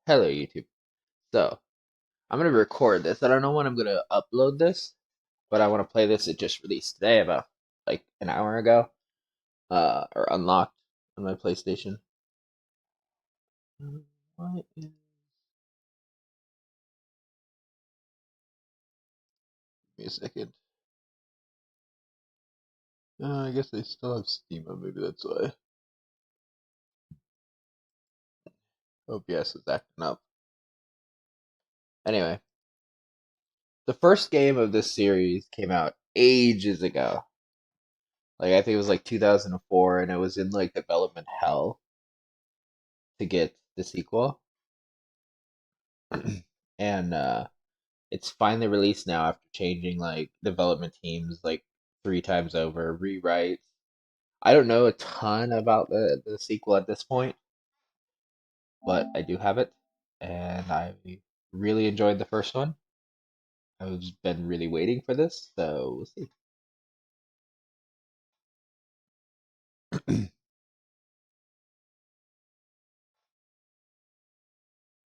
Hello, YouTube. So, I'm gonna record this. I don't know when I'm gonna upload this, but I want to play this. It just released today, about like an hour ago, or unlocked on my PlayStation. What is? Give me a second. I guess they still have Steam on. Maybe that's why. OBS is acting up. Anyway, the first game of this series came out ages ago. Like I think it was like 2004, and it was in like development hell to get the sequel. And it's finally released now after changing like development teams like three times over, rewrites. I don't know a ton about the sequel at this point, but I do have it, and I really enjoyed the first one. I've been really waiting for this, so we'll see.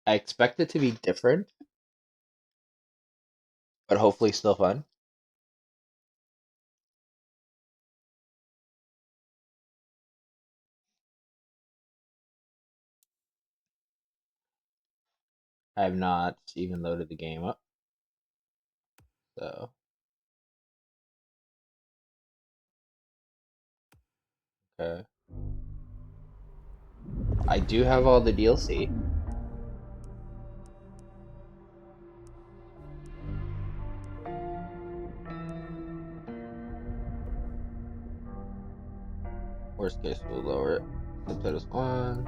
I expect it to be different, but hopefully still fun. I have not even loaded the game up, so okay. I do have all the DLC. Worst case, we'll lower it. Subtitles on.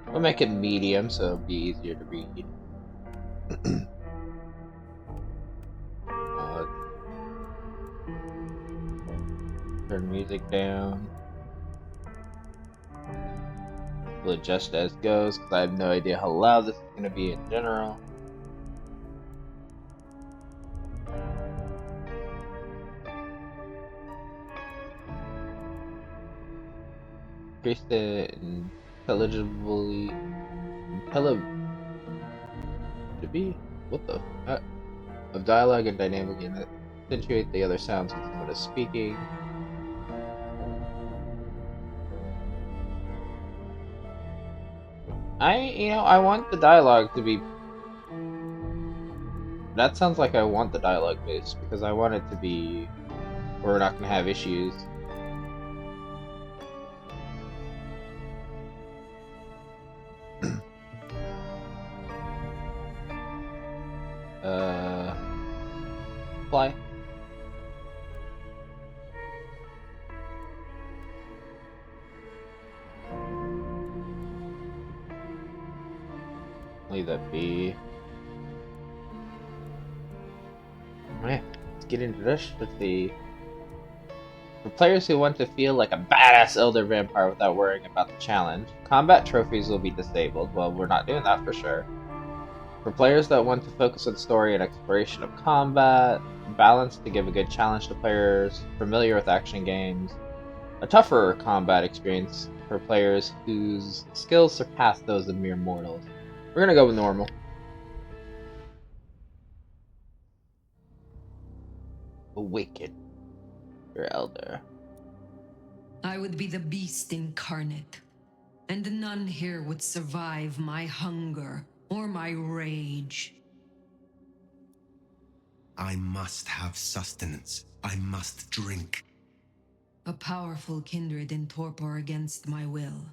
We'll make it medium so it'll be easier to read. uh, Turn music down. We'll adjust as goes because I have no idea how loud this is going to be in general. Increase the intelligibly what the of dialogue and dynamic and accentuate the other sounds when someone is speaking. I want the dialogue to be. That sounds like I want the dialogue based because I want it to be where we're not going to have issues. uh, Fly. Leave that be. Alright, let's get into this. Let's see. For players who want to feel like a badass elder vampire without worrying about the challenge, combat trophies will be disabled. Well, we're not doing that for sure. For players that want to focus on story and exploration of combat, balance to give a good challenge to players familiar with action games, a tougher combat experience for players whose skills surpass those of mere mortals. We're gonna go with normal. Awaken your elder. I would be the beast incarnate, and none here would survive my hunger or my rage. I must have sustenance. I must drink. A powerful kindred in torpor against my will.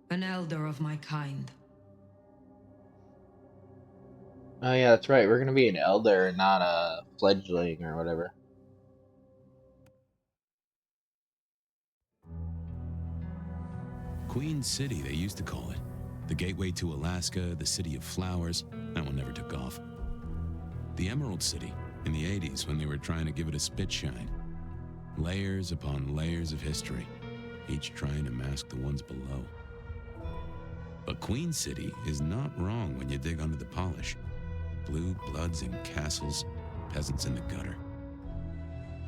An elder of my kind. Oh yeah, that's right. We're gonna be an elder, not a fledgling or whatever. Queen City, they used to call it. The gateway to Alaska, the city of flowers. That one never took off. The Emerald City, in the 80s when they were trying to give it a spit shine. Layers upon layers of history, each trying to mask the ones below. But Queen City is not wrong when you dig under the polish. Blue bloods in castles, peasants in the gutter.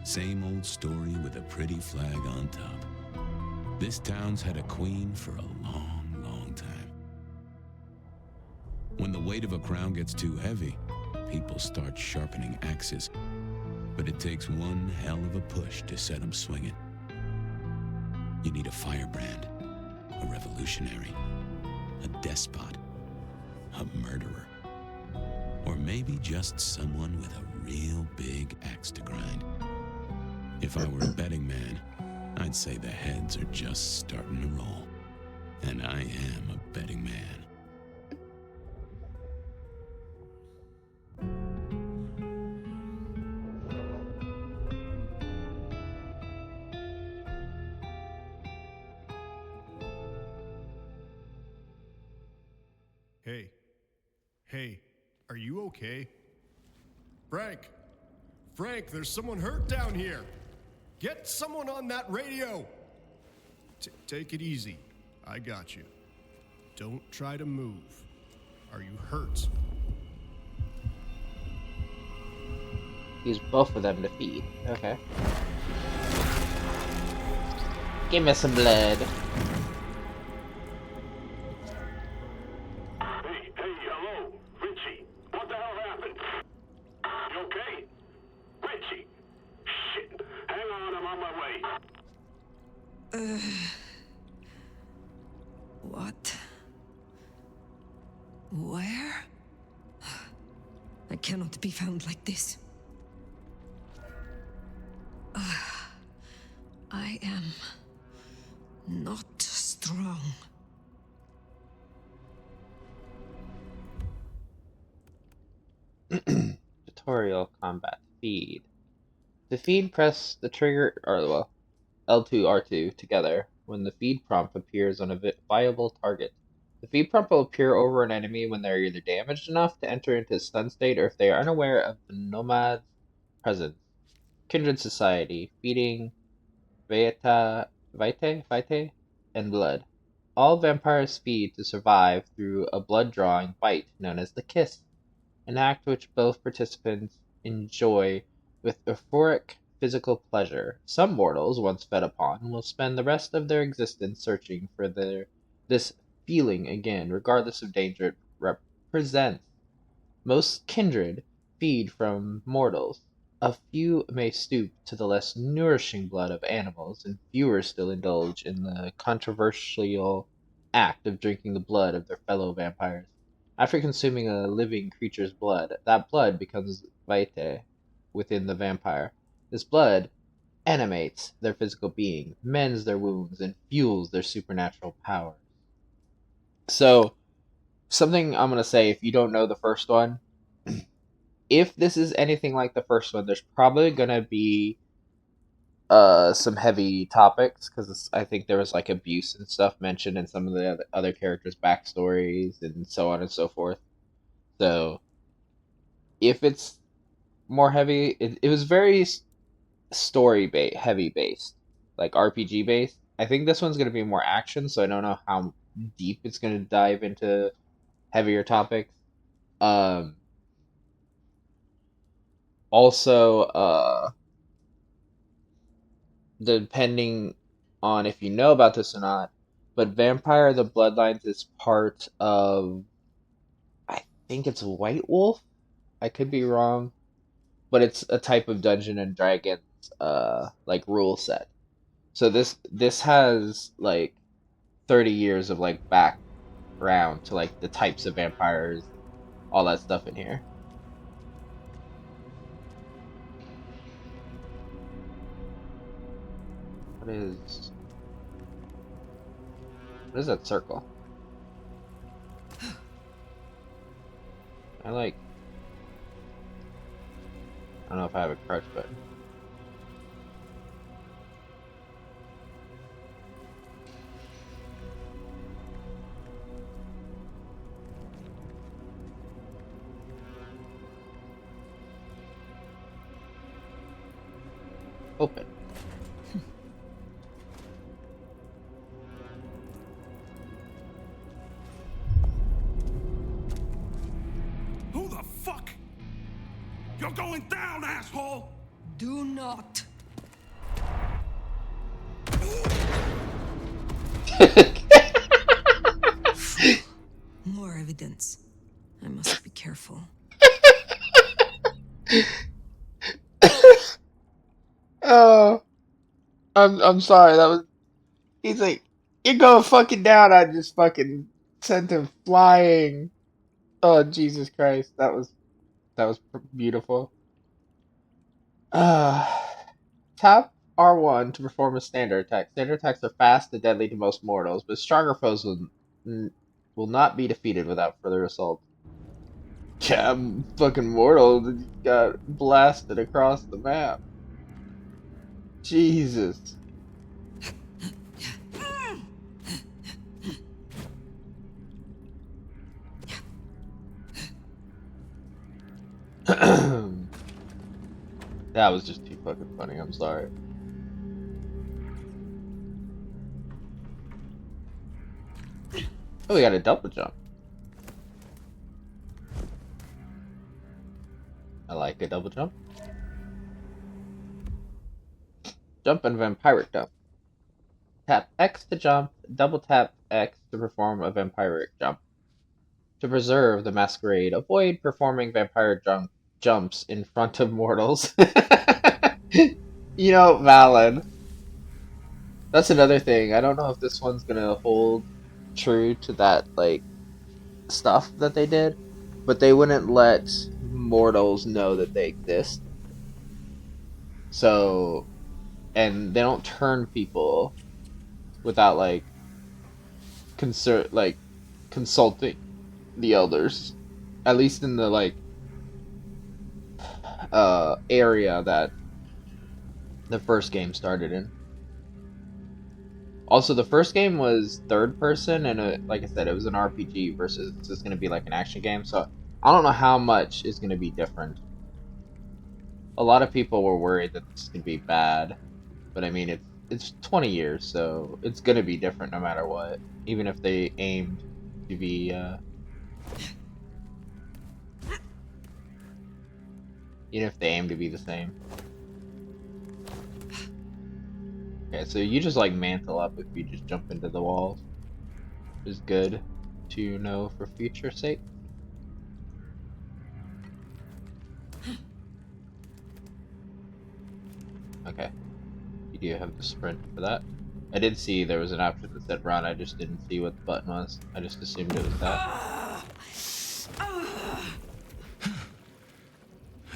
Same old story with a pretty flag on top. This town's had a queen for a long, long time. weight of a crown gets too heavy, people start sharpening axes. But it takes one hell of a push to set them swinging. You need a firebrand, a revolutionary, a despot, a murderer, or maybe just someone with a real big axe to grind. If I were a betting man, I'd say the heads are just starting to roll. And I am a betting man. Hey, are you okay? Frank! Frank, there's someone hurt down here! Get someone on that radio! Take it easy. I got you. Don't try to move. Are you hurt? Use both of them to feed. Okay. Give me some blood. Hey, hello, Richie. What the hell happened? You okay? Richie! Shit. Hang on, I'm on my way. What? Where? I cannot be found like this. I am not strong. Tutorial combat feed. To feed, press the trigger, or well, L2, R2 together when the feed prompt appears on a viable target. The feed prompt will appear over an enemy when they are either damaged enough to enter into a stun state or if they are unaware of the nomad's presence. Kindred Society, feeding Vitae, and blood. All vampires feed to survive through a blood-drawing bite known as the kiss, an act which both participants enjoy with euphoric physical pleasure. Some mortals, once fed upon, will spend the rest of their existence searching for this feeling again, regardless of danger it represents. Most kindred feed from mortals. A few may stoop to the less nourishing blood of animals, and fewer still indulge in the controversial act of drinking the blood of their fellow vampires. After consuming a living creature's blood, that blood becomes vitae within the vampire. This blood animates their physical being, mends their wounds, and fuels their supernatural powers. So, something I'm going to say, if you don't know the first one, if this is anything like the first one, there's probably going to be some heavy topics, because I think there was like abuse and stuff mentioned in some of the other characters' backstories and so on and so forth. So, if it's more heavy, it was very heavy based, like RPG based. I think this one's going to be more action, so I don't know how deep it's going to dive into heavier topics. Also, depending on if you know about this or not, but Vampire the Bloodlines is part of, I think it's White Wolf. I could be wrong, but it's a type of Dungeon and Dragons like rule set. So this has like 30 years of like background to like the types of vampires, all that stuff in here. What is that circle? I don't know if I have a crouch button. Open. Who the fuck? You're going down, asshole! Do not. More evidence. I must be careful. Oh, I'm sorry. That was. He's like, you're going fucking down. I just fucking sent him flying. Oh Jesus Christ, that was beautiful. Uh, tap R1 to perform a standard attack. Standard attacks are fast and deadly to most mortals, but stronger foes will not be defeated without further assault. Yeah, fucking mortal just got blasted across the map. Jesus. That was just too fucking funny. I'm sorry. Oh, we got a double jump. I like a double jump. Jump and vampiric jump. Tap X to jump, double tap X to perform a vampiric jump. To preserve the Masquerade, avoid performing vampire jumps in front of mortals. Valid. That's another thing. I don't know if this one's gonna hold true to that, like, stuff that they did, but they wouldn't let mortals know that they exist. So, and they don't turn people without, like, consulting the elders, at least in the, like, area that the first game started in. Also, the first game was third person, and like I said, it was an RPG versus it's going to be like an action game. So I don't know how much is going to be different. A lot of people were worried that this could be bad, but I mean it's 20 years, so it's going to be different no matter what. Even if they aimed to be the same. Okay, so you just like mantle up if you just jump into the walls. Is good to know for future sake. Okay, you do have the sprint for that. I did see there was an option that said run, I just didn't see what the button was. I just assumed it was that.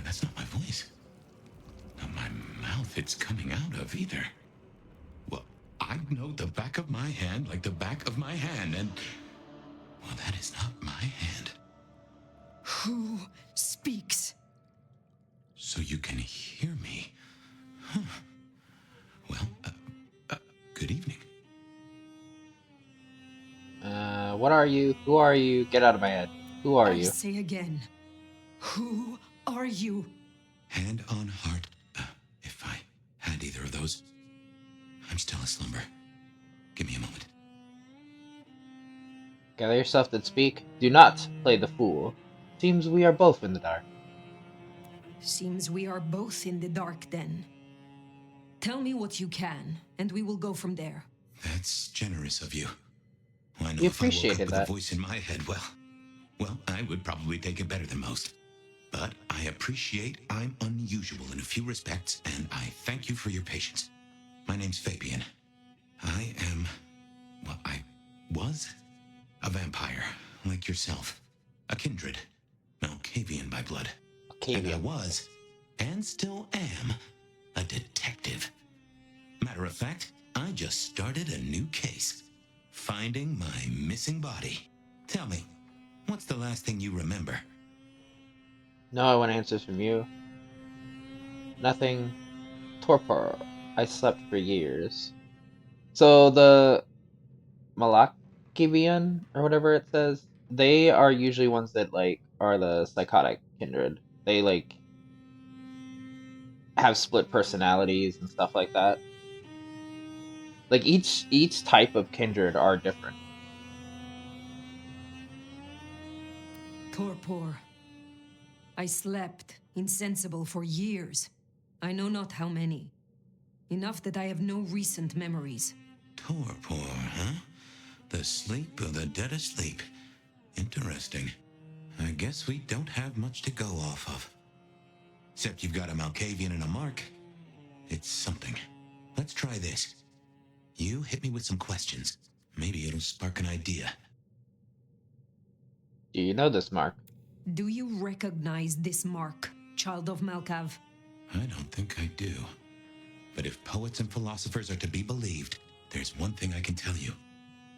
That's not my voice. Not my mouth it's coming out of either. Well, I know the back of my hand like the back of my hand, and... well, that is not my hand. Who speaks? So you can hear me. Huh. Well, good evening. What are you? Who are you? Get out of my head. Who are you? I say again, who are you? Hand on heart, if I had either of those. I'm still aslumber. Give me a moment. Gather yourself and speak. Do not play the fool. Seems we are both in the dark. Seems we are both in the dark then. Tell me what you can, and we will go from there. That's generous of you. Well, I know We if I woke up appreciated with that. a voice in my head, well, I would probably take it better than most. But I appreciate I'm unusual in a few respects, and I thank you for your patience. My name's Fabian. I was a vampire, like yourself. A kindred. Malkavian by blood. And I was, and still am, a detective. Matter of fact, I just started a new case. Finding my missing body. Tell me, what's the last thing you remember? No, I want answers from you. Nothing. Torpor. I slept for years. So the Malakivian, or whatever it says, they are usually ones that, like, are the psychotic kindred. They, like, have split personalities and stuff like that. Like, each type of kindred are different. Torpor. I slept, insensible for years. I know not how many. Enough that I have no recent memories. Torpor, huh? The sleep of the dead asleep. Interesting. I guess we don't have much to go off of. Except you've got a Malkavian and a Mark. It's something. Let's try this. You hit me with some questions. Maybe it'll spark an idea. Do you know this, Mark? Do you recognize this mark, child of Malkav? I don't think I do. But if poets and philosophers are to be believed, there's one thing I can tell you.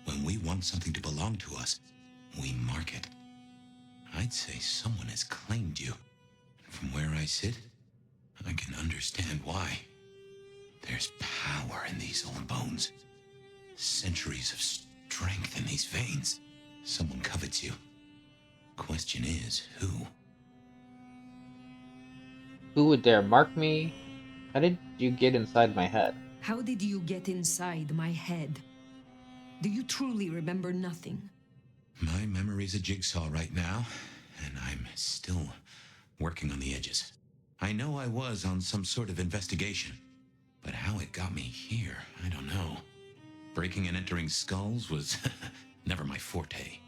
When we want something to belong to us, we mark it. I'd say someone has claimed you. And from where I sit, I can understand why. There's power in these old bones. Centuries of strength in these veins. Someone covets you. Question is, who? Who would dare mark me? How did you get inside my head? How did you get inside my head? Do you truly remember nothing? My memory's a jigsaw right now, and I'm still working on the edges. I know I was on some sort of investigation, but how it got me here, I don't know. Breaking and entering skulls was never my forte.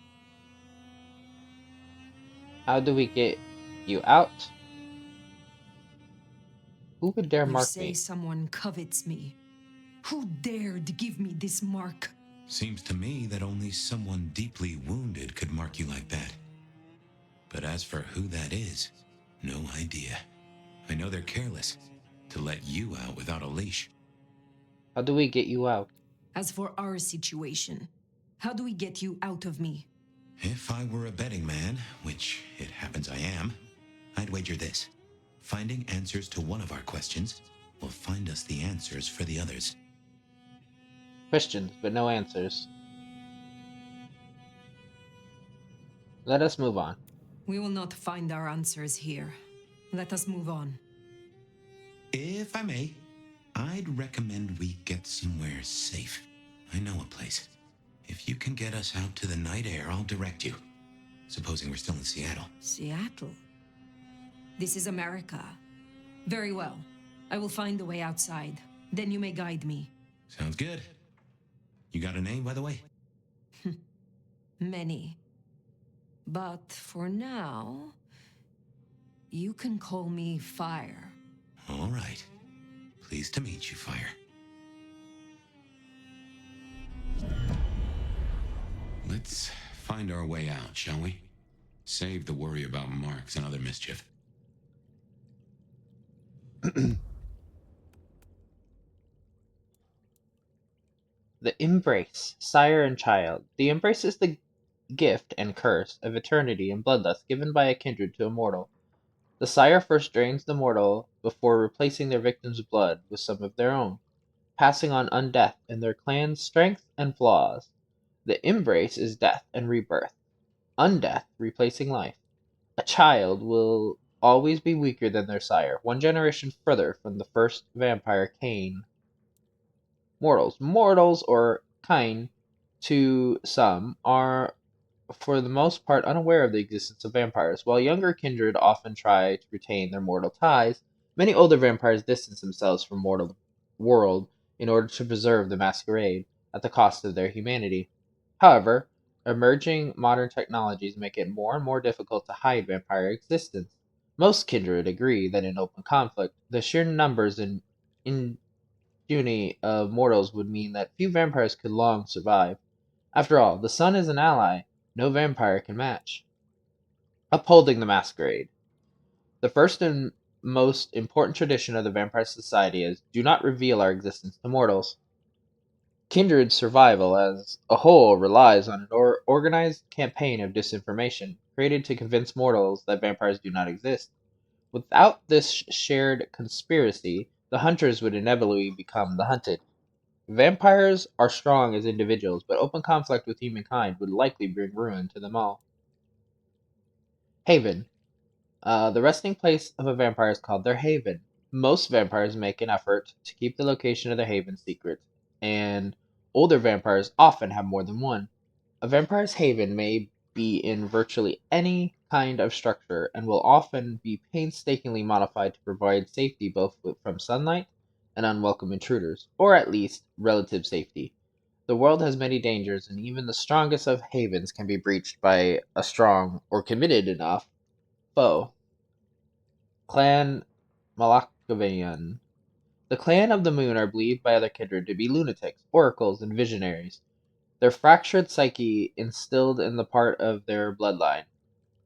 How do we get you out? Who would dare You mark say me? someone covets me. Who dared give me this mark? Seems to me that only someone deeply wounded could mark you like that. But as for who that is, no idea. I know they're careless to let you out without a leash. How do we get you out? As for our situation, how do we get you out of me? If I were a betting man, which it happens I am, I'd wager this. Finding answers to one of our questions will find us the answers for the others. Questions, but no answers. Let us move on. We will not find our answers here. Let us move on. If I may, I'd recommend we get somewhere safe. I know a place. If you can get us out to the night air, I'll direct you. Supposing we're still in Seattle. Seattle? This is America. Very well. I will find the way outside. Then you may guide me. Sounds good. You got a name, by the way? Many. But for now, you can call me Phyre. All right. Pleased to meet you, Phyre. Let's find our way out, shall we? Save the worry about marks and other mischief. The Embrace, Sire and Child. The Embrace is the gift and curse of eternity and bloodlust given by a kindred to a mortal. The Sire first drains the mortal before replacing their victim's blood with some of their own, passing on undeath and their clan's strength and flaws. The Embrace is death and rebirth, undeath replacing life. A child will always be weaker than their sire, one generation further from the first vampire Cain. Mortals, or kine to some, are for the most part unaware of the existence of vampires. While younger kindred often try to retain their mortal ties, many older vampires distance themselves from mortal world in order to preserve the masquerade at the cost of their humanity. However, emerging modern technologies make it more and more difficult to hide vampire existence. Most kindred agree that in open conflict, the sheer numbers and impunity of mortals would mean that few vampires could long survive. After all, the sun is an ally no vampire can match. Upholding the Masquerade. The first and most important tradition of the vampire society is do not reveal our existence to mortals. Kindred's survival as a whole relies on an organized campaign of disinformation created to convince mortals that vampires do not exist. Without this shared conspiracy, the hunters would inevitably become the hunted. Vampires are strong as individuals, but open conflict with humankind would likely bring ruin to them all. Haven. The resting place of a vampire is called their haven. Most vampires make an effort to keep the location of their haven secret, and older vampires often have more than one. A vampire's haven may be in virtually any kind of structure and will often be painstakingly modified to provide safety both from sunlight and unwelcome intruders, or at least relative safety. The world has many dangers, and even the strongest of havens can be breached by a strong or committed enough foe. Clan Malakavian. The clan of the moon are believed by other kindred to be lunatics, oracles, and visionaries. Their fractured psyche, instilled in the part of their bloodline,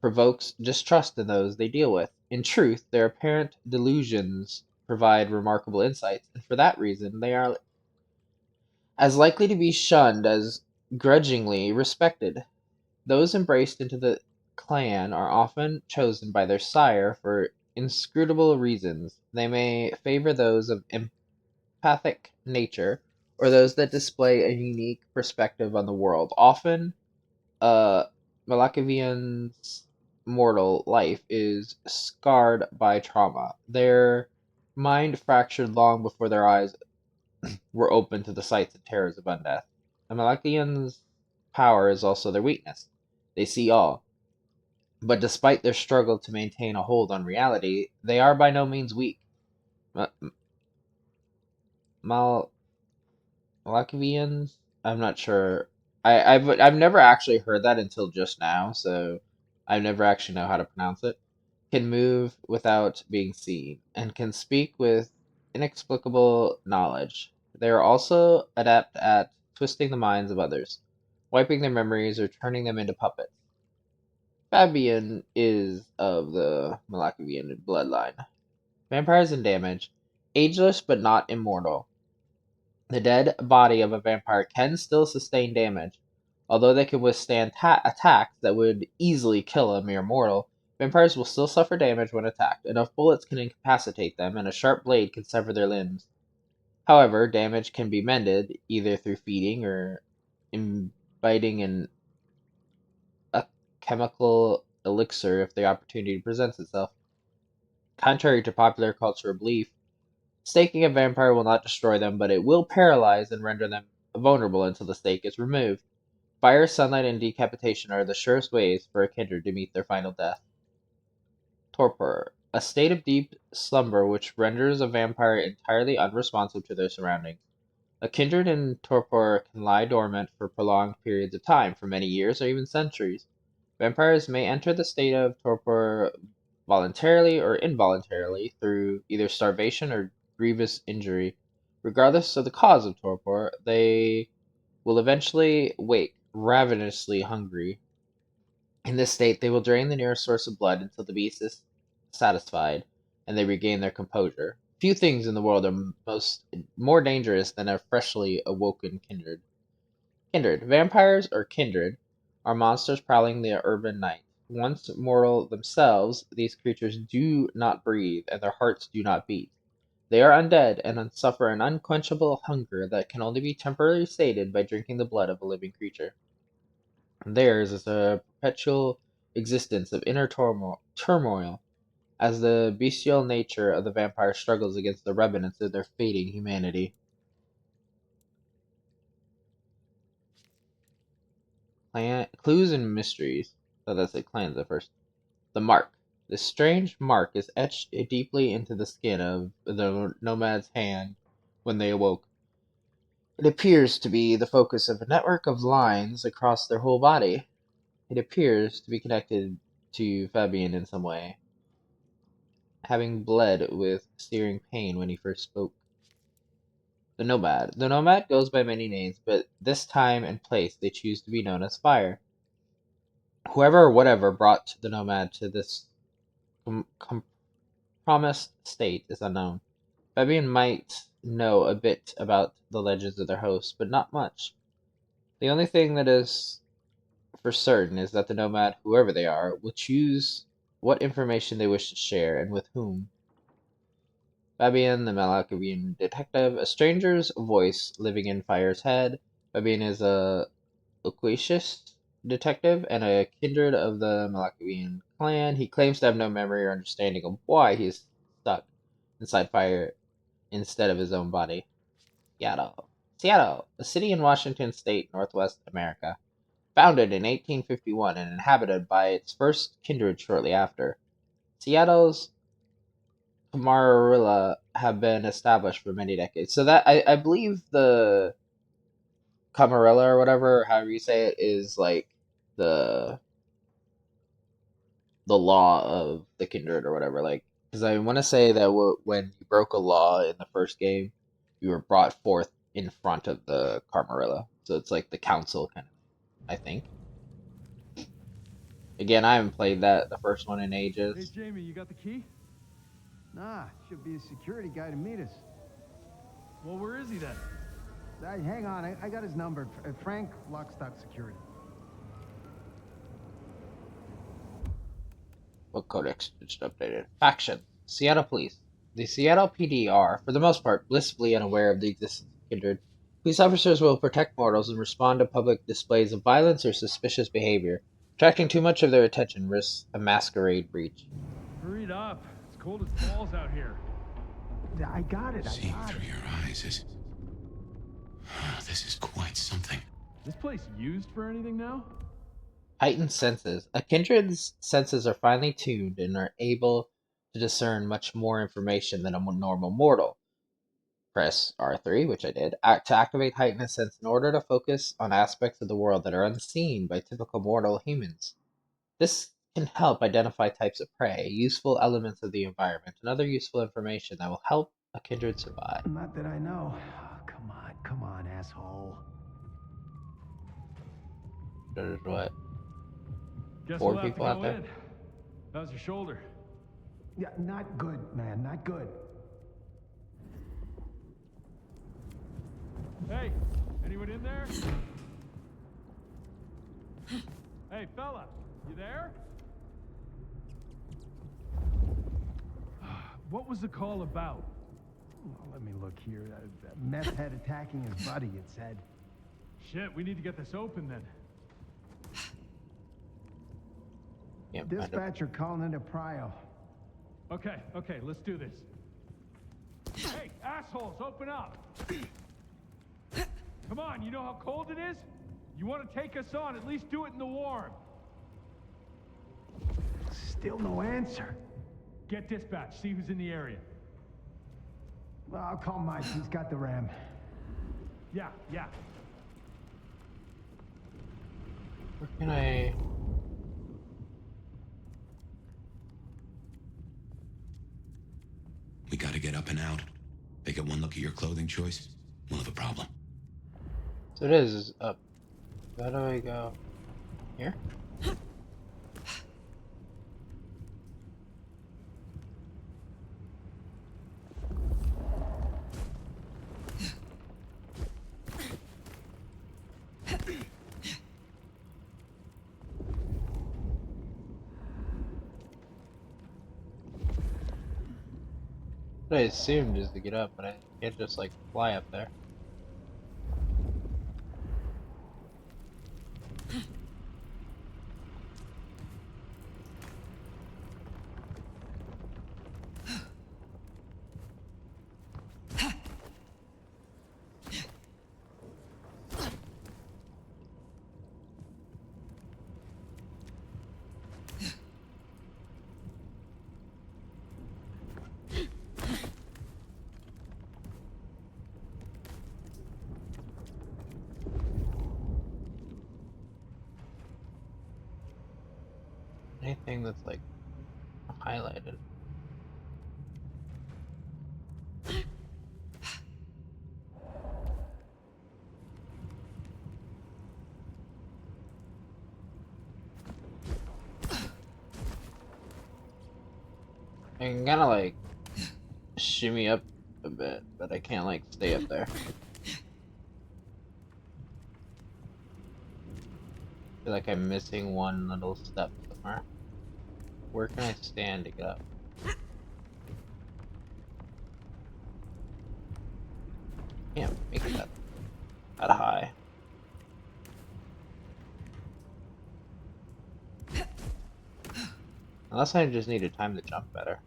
provokes distrust in those they deal with. In truth, their apparent delusions provide remarkable insights, and for that reason they are as likely to be shunned as grudgingly respected. Those embraced into the clan are often chosen by their sire for inscrutable reasons. They may favor those of empathic nature, or those that display a unique perspective on the world. Often, uh, Malakivian's mortal life is scarred by trauma, their mind fractured long before their eyes were open to the sights and terrors of undeath. The Malakians' power is also their weakness. They see all. But despite their struggle to maintain a hold on reality, they are by no means weak. Mal- Malakians? I'm not sure. I've never actually heard that until just now, so I never actually know how to pronounce it. Can move without being seen, and can speak with inexplicable knowledge. They are also adept at twisting the minds of others, wiping their memories or turning them into puppets. Fabian is of the Malakian bloodline. Vampires and damage. Ageless but not immortal. The dead body of a vampire can still sustain damage. Although they can withstand attacks that would easily kill a mere mortal, vampires will still suffer damage when attacked. Enough bullets can incapacitate them, and a sharp blade can sever their limbs. However, damage can be mended either through feeding or imbibing in a chemical elixir if the opportunity presents itself. Contrary to popular cultural belief, staking a vampire will not destroy them, but it will paralyze and render them vulnerable until the stake is removed. Fire, sunlight, and decapitation are the surest ways for a kindred to meet their final death. Torpor, a state of deep slumber which renders a vampire entirely unresponsive to their surroundings. A kindred in torpor can lie dormant for prolonged periods of time, for many years or even centuries. Vampires may enter the state of torpor voluntarily or involuntarily through either starvation or grievous injury. Regardless of the cause of torpor, they will eventually wake ravenously hungry. In this state, they will drain the nearest source of blood until the beast is satisfied and they regain their composure. Few things in the world are more dangerous than a freshly awoken kindred. Kindred. Vampires, or kindred, are monsters prowling the urban night. Once mortal themselves, these creatures do not breathe and their hearts do not beat. They are undead and suffer an unquenchable hunger that can only be temporarily sated by drinking the blood of a living creature. Theirs is a perpetual existence of inner turmoil, as the bestial nature of the vampire struggles against the remnants of their fading humanity. Clues and mysteries. So that's it, clans at first. The mark. This strange mark is etched deeply into the skin of the nomad's hand when they awoke. It appears to be the focus of a network of lines across their whole body. It appears to be connected to Fabian in some way, having bled with searing pain when he first spoke. The Nomad. The Nomad goes by many names, but this time and place they choose to be known as Phyre. Whoever or whatever brought the Nomad to this compromised state is unknown. Fabian might know a bit about the legends of their host, but not much. The only thing that is for certain is that the Nomad, whoever they are, will choose what information they wish to share and with whom. Fabian, the Malakian detective, a stranger's voice living in Fire's head. Fabian is a loquacious detective and a kindred of the Malakian clan. He claims to have no memory or understanding of why he is stuck inside Fire instead of his own body. Seattle. Seattle, a city in Washington state, Northwest America. Founded in 1851 and inhabited by its first kindred shortly after. Seattle's Camarilla have been established for many decades. So that I believe Camarilla or whatever, however you say it, is like the the law of the kindred or whatever. Like, because I want to say that when you broke a law in the first game, you were brought forth in front of the Camarilla. So it's like the council kind of, I think. Again, I haven't played the first one in ages. Hey, Jamie, you got the key? Nah, should be a security guy to meet us. Well, where is he then? Hang on, I got his number. Frank, Lockstock Security. What codex just updated? Faction. Seattle Police. The Seattle PD are, for the most part, blissfully unaware of the existence of kindred. Police officers will protect mortals and respond to public displays of violence or suspicious behavior. Attracting too much of their attention risks a masquerade breach. Hurry it up. It's cold as balls out here. I got it, Seeing through your eyes is... This is quite something. This place used for anything now? Heightened senses. A kindred's senses are finely tuned and are able to discern much more information than a normal mortal. Press R3, which I did, to activate heightened sense in order to focus on aspects of the world that are unseen by typical mortal humans. This can help identify types of prey, useful elements of the environment, and other useful information that will help a kindred survive. Not that I know. Oh, come on, asshole. There's what? Guess 4 we'll have to people go out there? in. How's your shoulder? Yeah, not good, man, not good. Hey, anyone in there? Hey, fella, you there? What was the call about? Well, let me look here. Meth head attacking his buddy, it said. Shit, we need to get this open then. Yeah, Dispatcher calling into Prio. Okay, let's do this. Hey, assholes, open up! Come on, you know how cold it is? You want to take us on, at least do it in the warm. Still no answer. Get dispatch, see who's in the area. Well, I'll call Mike, he's got the RAM. Yeah. Where can I... We gotta get up and out. They get one look at your clothing choice, we'll have a problem. So it is up. How do I go? Here? What I assumed is to get up, but I can't just like fly up there. Anything that's like highlighted. I can kind of like shimmy up a bit, but I can't like stay up there. I feel like I'm missing one little step somewhere. Where can I stand to get up? Can't make it that high. Unless I just need to time the jump better.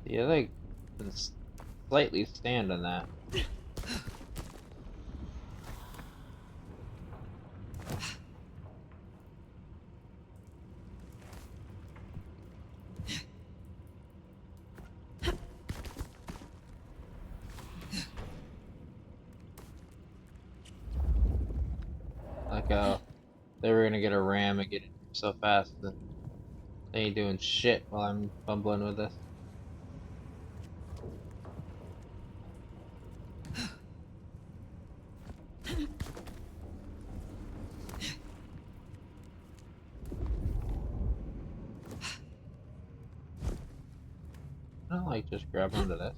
Yeah, like slightly stand on that. They were gonna get a ram and get in here so fast that they ain't doing shit while I'm fumbling with this. I don't like just grab onto this.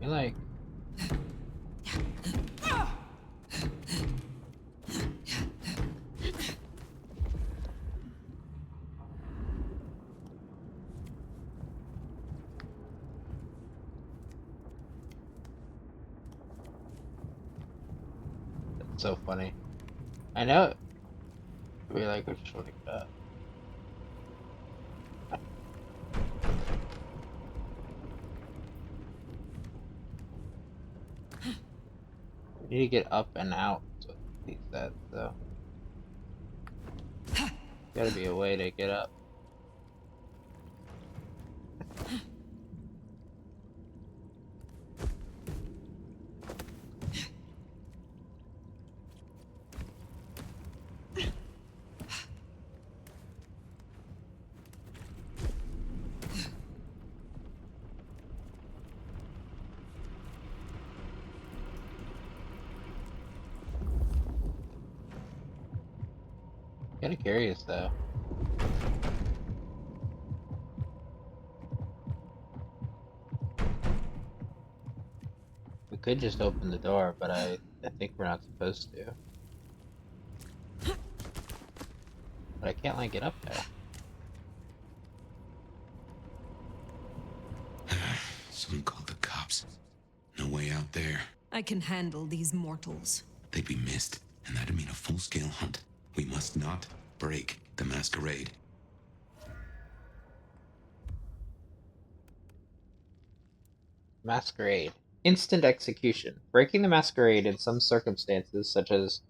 You're like, that's so funny. I know it. We like, we just want to get up. We need to get up and out. So he said, so. Gotta be a way to get up. Kinda curious though. We could just open the door, but I think we're not supposed to. But I can't like get up there. Someone called the cops. No way out there. I can handle these mortals. They'd be missed, and that'd mean a full-scale hunt. We must not break the Masquerade. Masquerade. Instant execution. Breaking the Masquerade in some circumstances, such as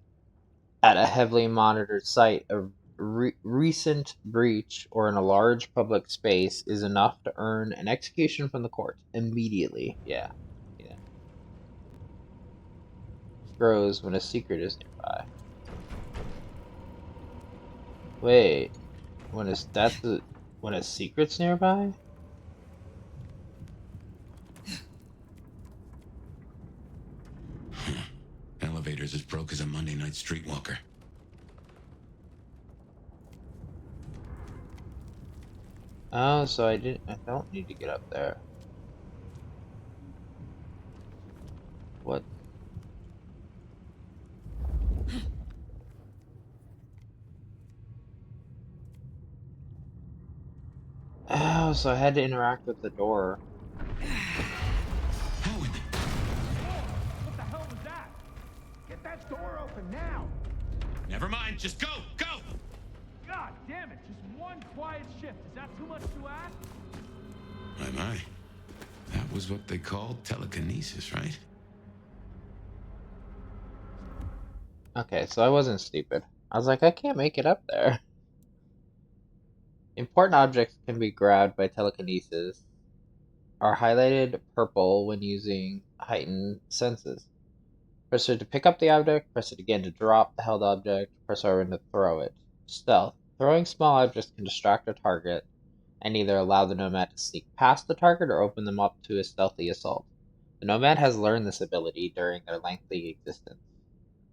at a heavily monitored site, a recent breach, or in a large public space, is enough to earn an execution from the court immediately. Yeah. Grows when a secret is nearby. Wait, when a secret's nearby? Elevator's as broke as a Monday night streetwalker. Oh, so I don't need to get up there. What? Oh, so I had to interact with the door. How in the... What the hell was that? Get that door open now! Never mind, just go! Go! God damn it, just one quiet shift. Is that too much to ask? My. That was what they called telekinesis, right? Okay, so I wasn't stupid. I was like, I can't make it up there. Important objects can be grabbed by telekinesis, are highlighted purple when using heightened senses. Press it to pick up the object, press it again to drop the held object, press R1 to throw it. Stealth. Throwing small objects can distract a target and either allow the Nomad to sneak past the target or open them up to a stealthy assault. The Nomad has learned this ability during their lengthy existence.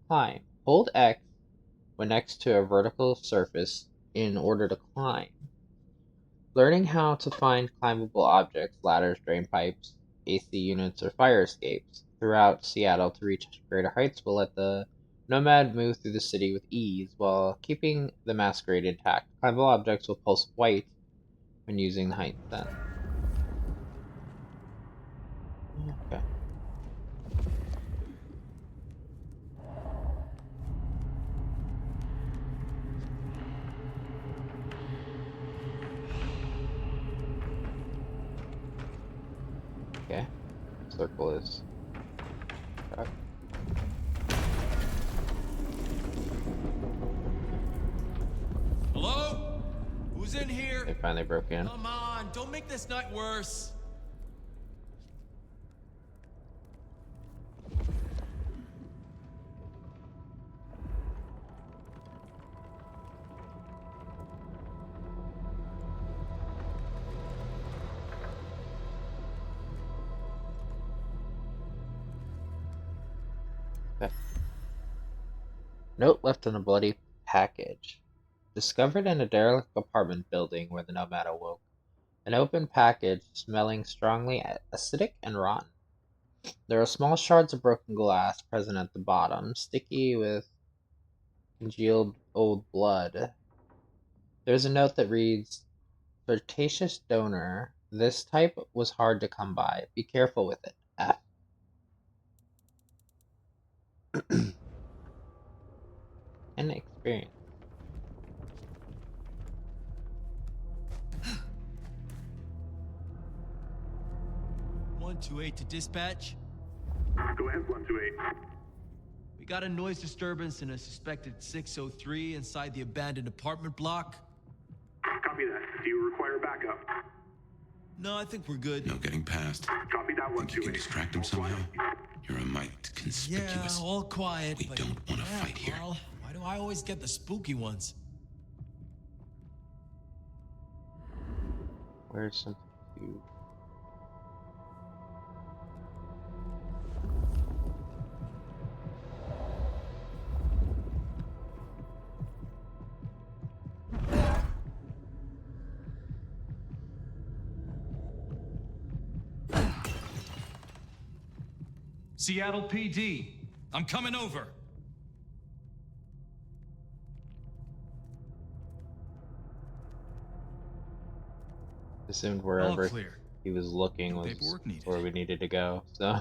Climb. Hold X when next to a vertical surface in order to climb. Learning how to find climbable objects, ladders, drain pipes, AC units, or fire escapes throughout Seattle to reach greater heights will let the Nomad move through the city with ease while keeping the Masquerade intact. Climbable objects will pulse white when using the heightened sense. Okay. circle is. Okay. Hello? Who's in here? They finally broke in. Come on, don't make this night worse. Okay. Note left in a bloody package. Discovered in a derelict apartment building where the nomad awoke. An open package smelling strongly acidic and rotten. There are small shards of broken glass present at the bottom, sticky with congealed old blood. There's a note that reads, "Flirtatious donor. This type was hard to come by. Be careful with it. F." And experience. One 128 to dispatch. Go ahead, 128. We got a noise disturbance in a suspected 603 inside the abandoned apartment block. Copy that. Do you require backup? No, I think we're good. No getting past. Copy that, Think you can 128. distract him somehow? You're a mite conspicuous. Yeah, all quiet. We but don't want to fight here. Carl, why do I always get the spooky ones? Where's something to... Seattle PD, I'm coming over. Assumed All wherever clear. he was looking No was paperwork needed. where we needed to go, so...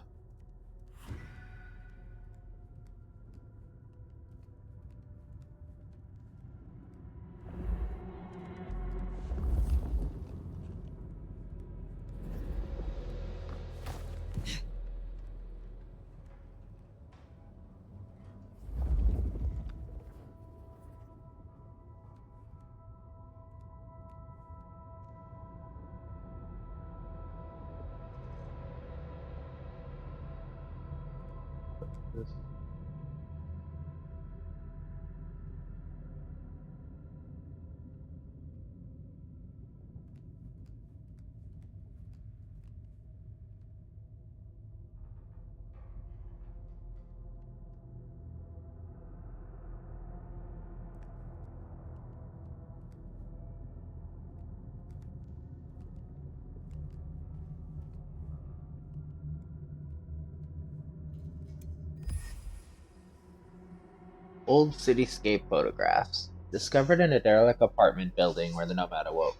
This... Old cityscape photographs. Discovered in a derelict apartment building where the nomad awoke.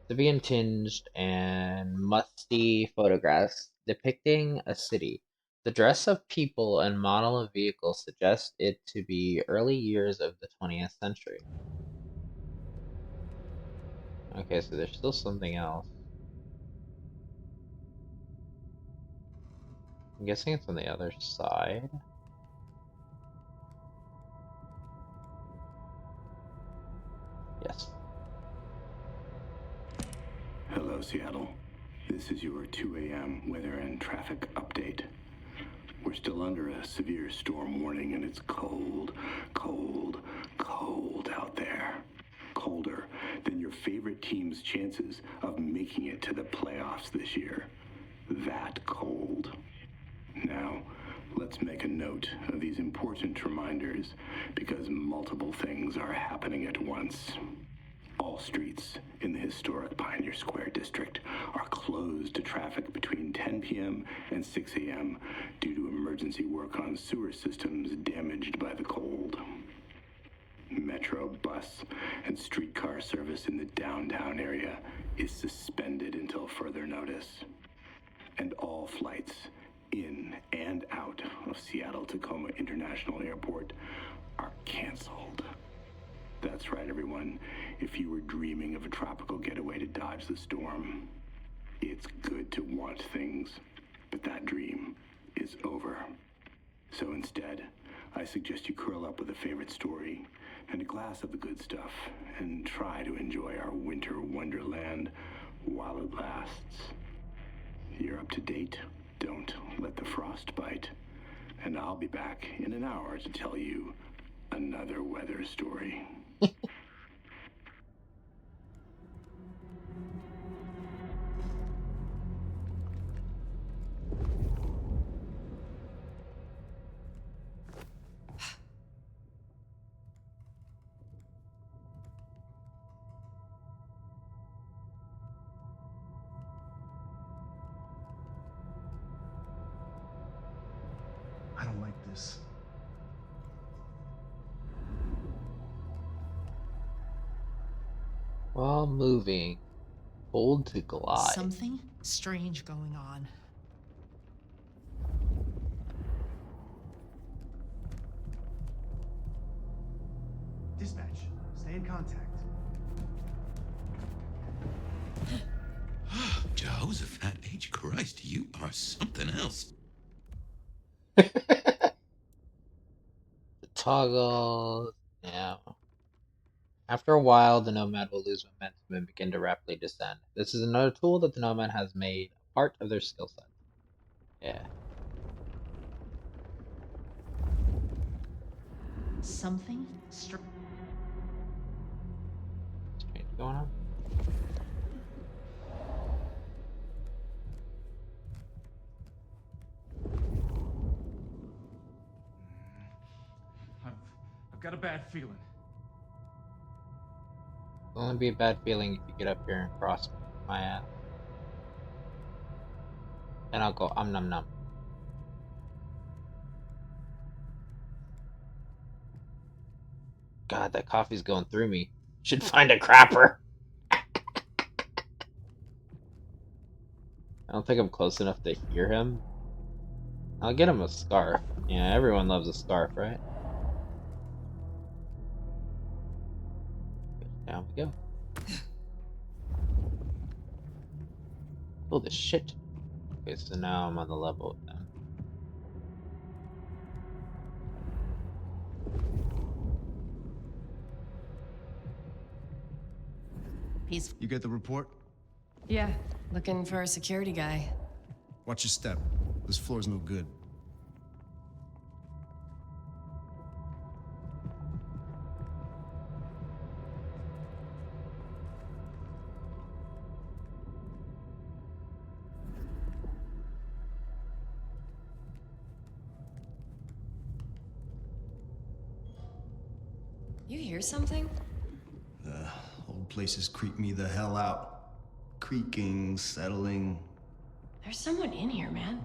Civilian tinged and musty photographs depicting a city. The dress of people and model of vehicles suggest it to be early years of the 20th century. Okay, so there's still something else. I'm guessing it's on the other side. Yes. Hello, Seattle. This is your 2 a.m. weather and traffic update. We're still under a severe storm warning, and it's cold, cold, cold out there. Colder than your favorite team's chances of making it to the playoffs this year. That cold. Now, let's make a note of these important reminders, because multiple things are happening at once. All streets in the historic Pioneer Square district are closed to traffic between 10 p.m. and 6 a.m. due to emergency work on sewer systems damaged by the cold. Metro, bus, and streetcar service in the downtown area is suspended until further notice. And all flights in and out of Seattle-Tacoma International Airport are canceled. That's right, everyone. If you were dreaming of a tropical getaway to dodge the storm, it's good to want things, but that dream I suggest you curl up with a favorite story and a glass of the good stuff and try to enjoy our winter wonderland while it lasts. You're up to date. Don't let the frost bite. And I'll be back in an hour to tell you another weather story. I don't like this. While moving, hold to glide. Something strange going on. Dispatch, stay in contact. Jehoshaphat H. Christ, you are something else. The toggle. Yeah. After a while, the Nomad will lose momentum and begin to rapidly descend. This is another tool that the Nomad has made a part of their skill set. Yeah. Something Strange going on? I've got a bad feeling. It'll only be a bad feeling if you get up here and cross my ass. And I'll go num num. God, that coffee's going through me. Should find a crapper. I don't think I'm close enough to hear him. I'll get him a scarf. Yeah, everyone loves a scarf, right? Down we go. Oh, this shit. Okay, so now I'm on the level with them. peaceful. You get the report? Yeah, looking for a security guy. Watch your step. This floor's no good. You hear something? The old places creep me the hell out. Creaking, settling. There's someone in here, man.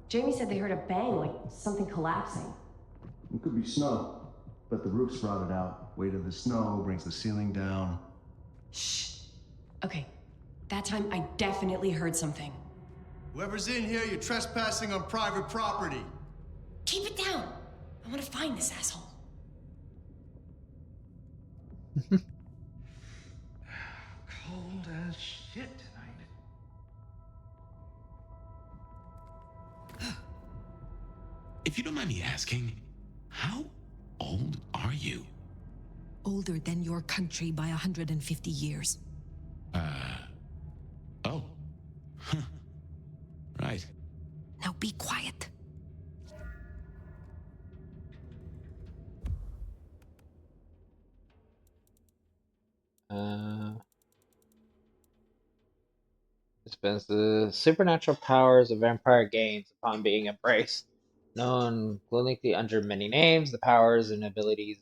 Jamie said they heard a bang, like something collapsing. It could be snow, but the roof's rotted out. Weight of the snow brings the ceiling down. Shh. Okay, that time I definitely heard something. Whoever's in here, you're trespassing on private property. Keep it down. I want to find this asshole. Cold as shit tonight. If you don't mind me asking, how old are you? Older than your country by 150 years. Oh. Huh. Right. Now be quiet. Dispense the supernatural powers a vampire gains upon being embraced. Known clinically under many names, the powers and abilities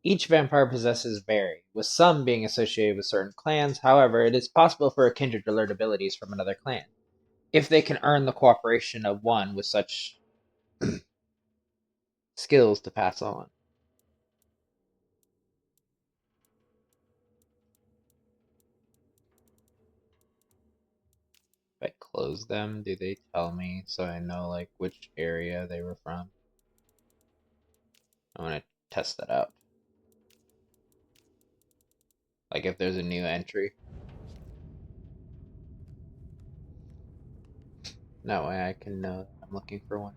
each vampire possesses vary, with some being associated with certain clans. However, it is possible for a kindred to learn abilities from another clan, if they can earn the cooperation of one with such skills to pass on. If I close them, do they tell me so I know like which area they were from? I want to test that out. Like if there's a new entry. That way I can know I'm looking for one.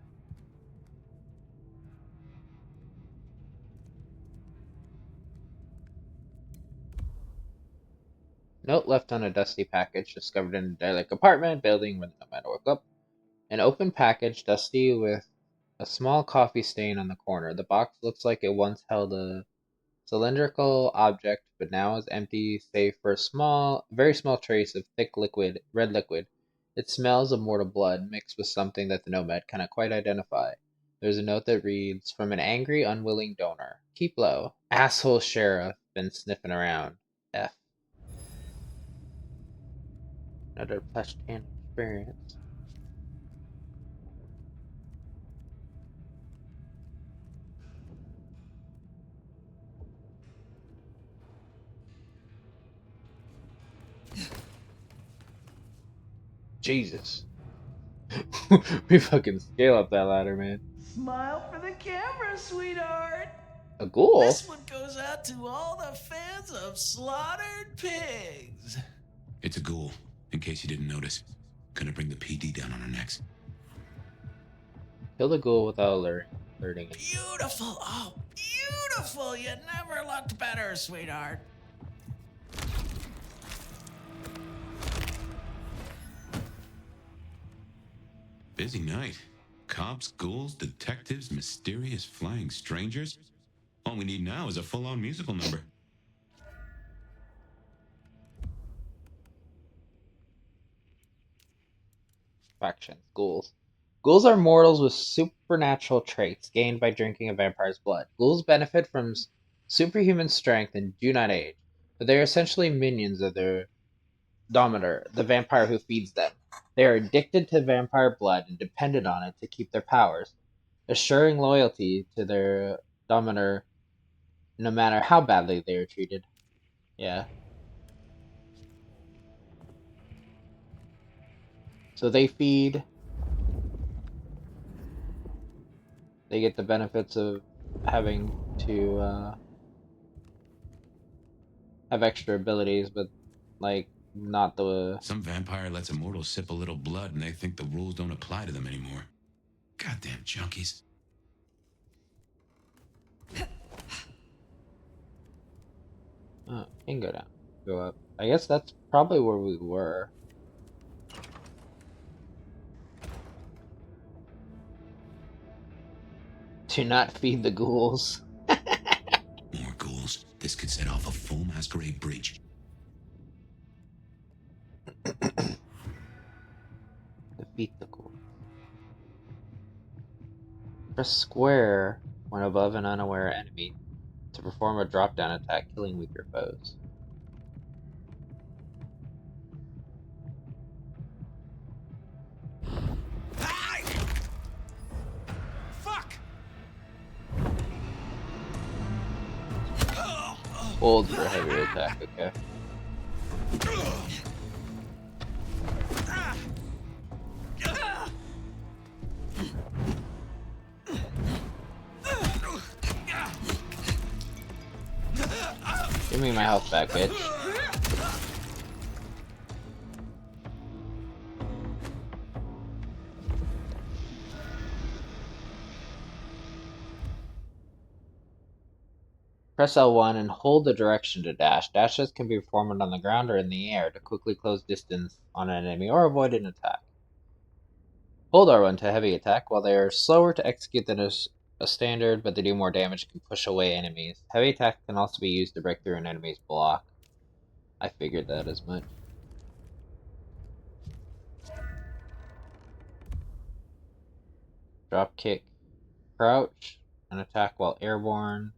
Note left on a dusty package discovered in a derelict apartment building when the nomad woke up. An open package, dusty with a small coffee stain on the corner. The box looks like it once held a cylindrical object, but now is empty save for a very small trace of thick red liquid. It smells of mortal blood mixed with something that the nomad cannot quite identify. There's a note that reads, from an angry, unwilling donor. Keep low. Asshole sheriff been sniffing around. F. Another plush tan experience. Jesus. We fucking scale up that ladder, man. Smile for the camera, sweetheart. A ghoul? This one goes out to all the fans of slaughtered pigs. It's a ghoul, in case you didn't notice. Gonna bring the PD down on our necks. Kill the ghoul without alerting it. Beautiful. Oh, beautiful. You never looked better, sweetheart. Busy night. Cops, ghouls, detectives, mysterious flying strangers. All we need now is a full-on musical number. Factions. Ghouls. Ghouls are mortals with supernatural traits gained by drinking a vampire's blood. Ghouls benefit from superhuman strength and do not age, but they are essentially minions of their dominator, the vampire who feeds them. They are addicted to vampire blood and dependent on it to keep their powers, assuring loyalty to their dominator no matter how badly they are treated. Yeah. So they feed. They get the benefits of having to have extra abilities, but like not the. Some vampire lets a mortal sip a little blood and they think the rules don't apply to them anymore. Goddamn junkies. Can go down, go up. I guess that's probably where we were. Do not feed the ghouls. More ghouls. This could set off a full Masquerade breach. Defeat the ghouls. Press square when above an unaware enemy to perform a drop-down attack, killing weaker foes. Fuck! Hold for heavy attack, okay. Give me my health back, bitch. Press L1 and hold the direction to dash. Dashes can be performed on the ground or in the air to quickly close distance on an enemy or avoid an attack. Hold R1 to heavy attack. While they are slower to execute than a standard, but they do more damage, can push away enemies. Heavy attack can also be used to break through an enemy's block. I figured that as much. Drop kick, crouch, and attack while airborne.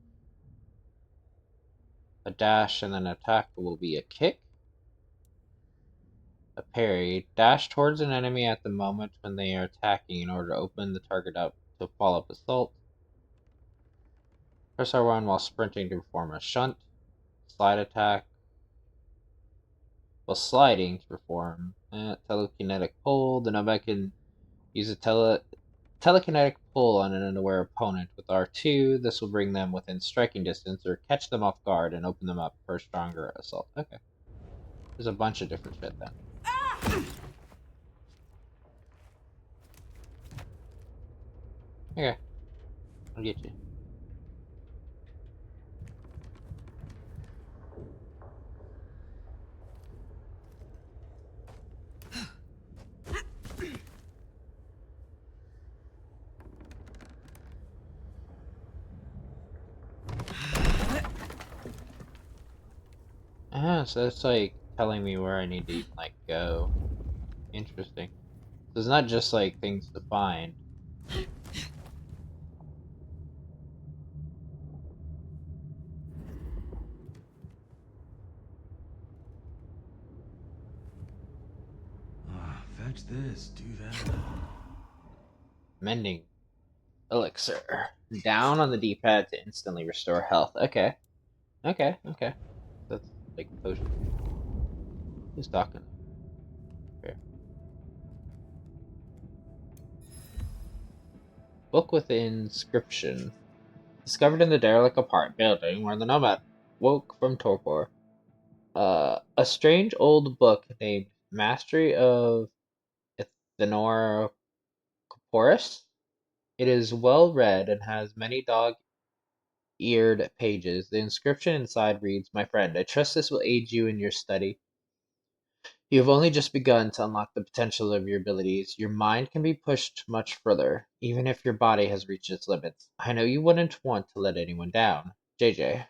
A dash and then attack will be a kick. A parry. Dash towards an enemy at the moment when they are attacking in order to open the target up to follow-up assault. Press R1 while sprinting to perform a shunt. Slide attack. While sliding to perform telekinetic pull. The nomad can use a telekinetic pull on an unaware opponent with R2. This will bring them within striking distance or catch them off guard and open them up for a stronger assault. Okay. There's a bunch of different shit then. Okay. I'll get you. Ah, so that's like telling me where I need to like go. Interesting. So it's not just like things to find. Fetch this, do that. Mending elixir. Down on the D-pad to instantly restore health. Okay. Okay. That's like potion. Who's talking? Here. Book with inscription. Discovered in the derelict apart building where the nomad woke from torpor. A strange old book named Mastery of Ithenor Corpus. It is well read and has many dog-eared pages. The inscription inside reads, "My friend, I trust this will aid you in your study. You have only just begun to unlock the potential of your abilities. Your mind can be pushed much further, even if your body has reached its limits. I know you wouldn't want to let anyone down. JJ."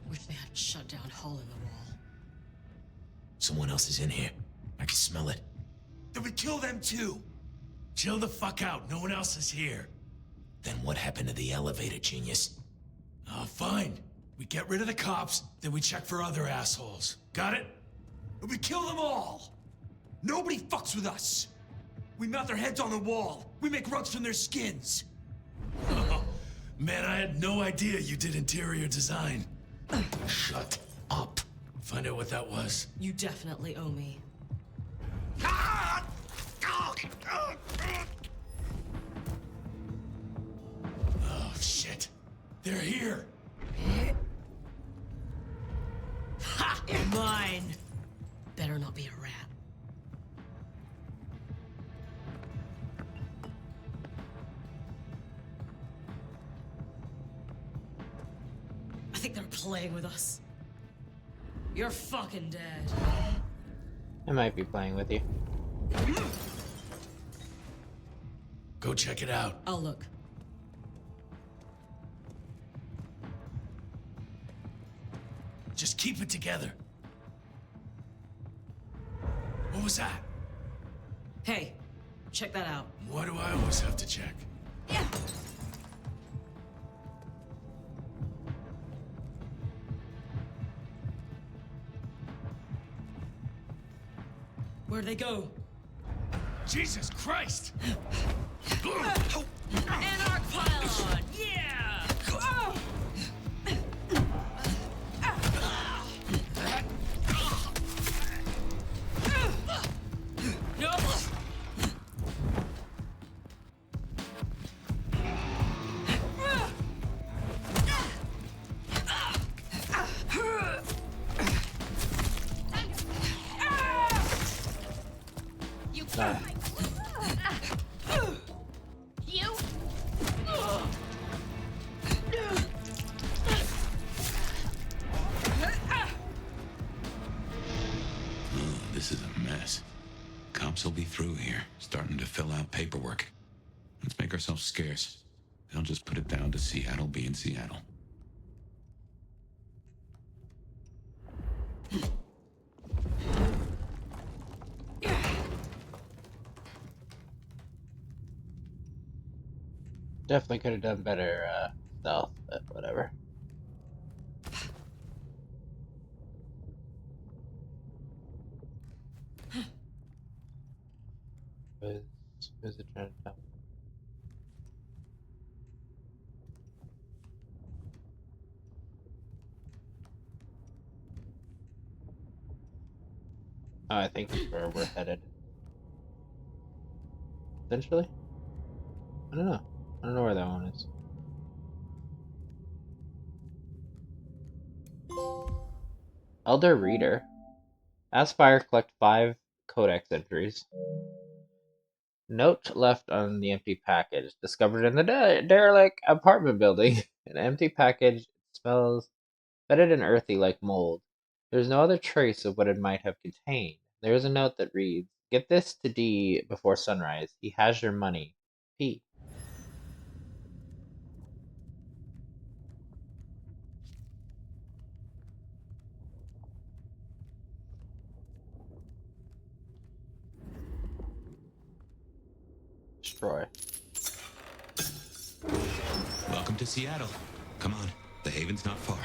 Wish they had shut down hole in the wall. Someone else is in here. I can smell it. Then we kill them too. Chill the fuck out. No one else is here. Then what happened to the elevator, genius? Fine. We get rid of the cops, then we check for other assholes. Got it? And we kill them all. Nobody fucks with us. We mount their heads on the wall. We make rugs from their skins. Man, I had no idea you did interior design. Shut up. Find out what that was. You definitely owe me. Oh, shit. They're here. Ha! Mine! Better not be a rat. I think they're playing with us. You're fucking dead. I might be playing with you. Go check it out. I'll look. Just keep it together. What was that? Hey, check that out. Why do I always have to check? Yeah. Where'd they go? Jesus Christ! Anarch pylon! Yeah! Oh! Nope. You Nah. You. This is a mess. Cops will be through here, starting to fill out paperwork. Let's make ourselves scarce. They'll just put it down to Seattle being Seattle. Definitely could have done better stealth, but whatever. Who's it trying to tell me? Oh, I think it's where we're headed. Essentially? I don't know. I don't know where that one is. Elder Reader. Ask Phyre collect 5 codex entries. Note left on the empty package. Discovered in the derelict apartment building. An empty package. Smells fetid and earthy like mold. There's no other trace of what it might have contained. There is a note that reads, "Get this to D before sunrise. He has your money. P." destroy. Welcome to Seattle. Come on, the haven's not far.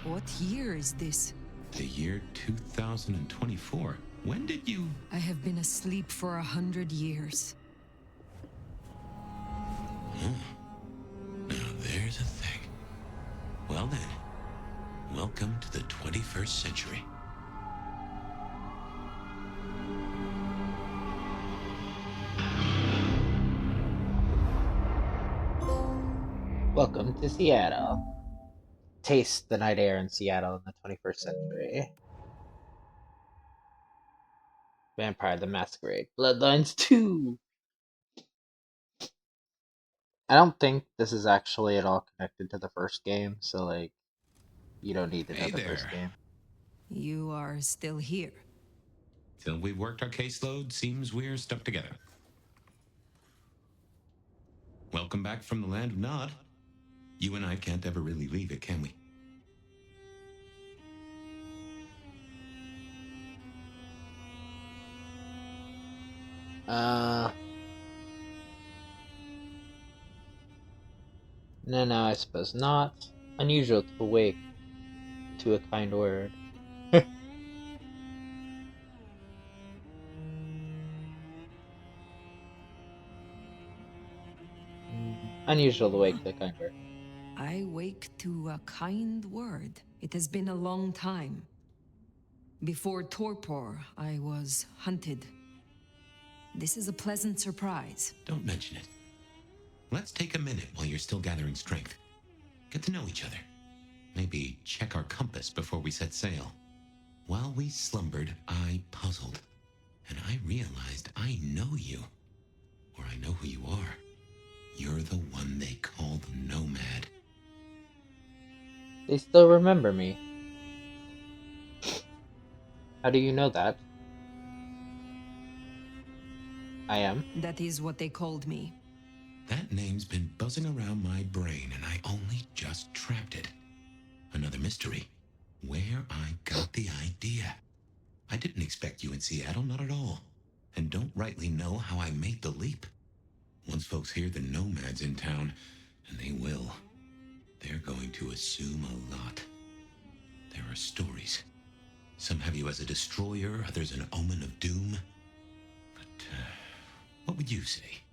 What year is this? The year 2024. When did you... I have been asleep for 100 years. Now there's a thing. Well then, welcome to the 21st century. Welcome to Seattle. Taste the night air in Seattle in the 21st century. Vampire the Masquerade. Bloodlines 2! I don't think this is actually at all connected to the first game, so like, you don't need to know Hey the first there. game. You are still here. Till we've worked our caseload, seems we're stuck together. Welcome back from the land of Nod. You and I can't ever really leave it, can we? No, I suppose not. Unusual to awake to a kind word. Unusual to wake to a kind word. I wake to a kind word. It has been a long time. Before torpor, I was hunted. This is a pleasant surprise. Don't mention it. Let's take a minute while you're still gathering strength. Get to know each other. Maybe check our compass before we set sail. While we slumbered, I puzzled. And I realized I know you. Or I know who you are. You're the one they call the Nomad. They still remember me. How do you know that? I am. That is what they called me. That name's been buzzing around my brain, and I only just trapped it. Another mystery. Where I got the idea. I didn't expect you in Seattle, not at all. And don't rightly know how I made the leap. Once folks hear the Nomad's in town, and they will, they're going to assume a lot. There are stories. Some have you as a destroyer, others an omen of doom. But, what would you say?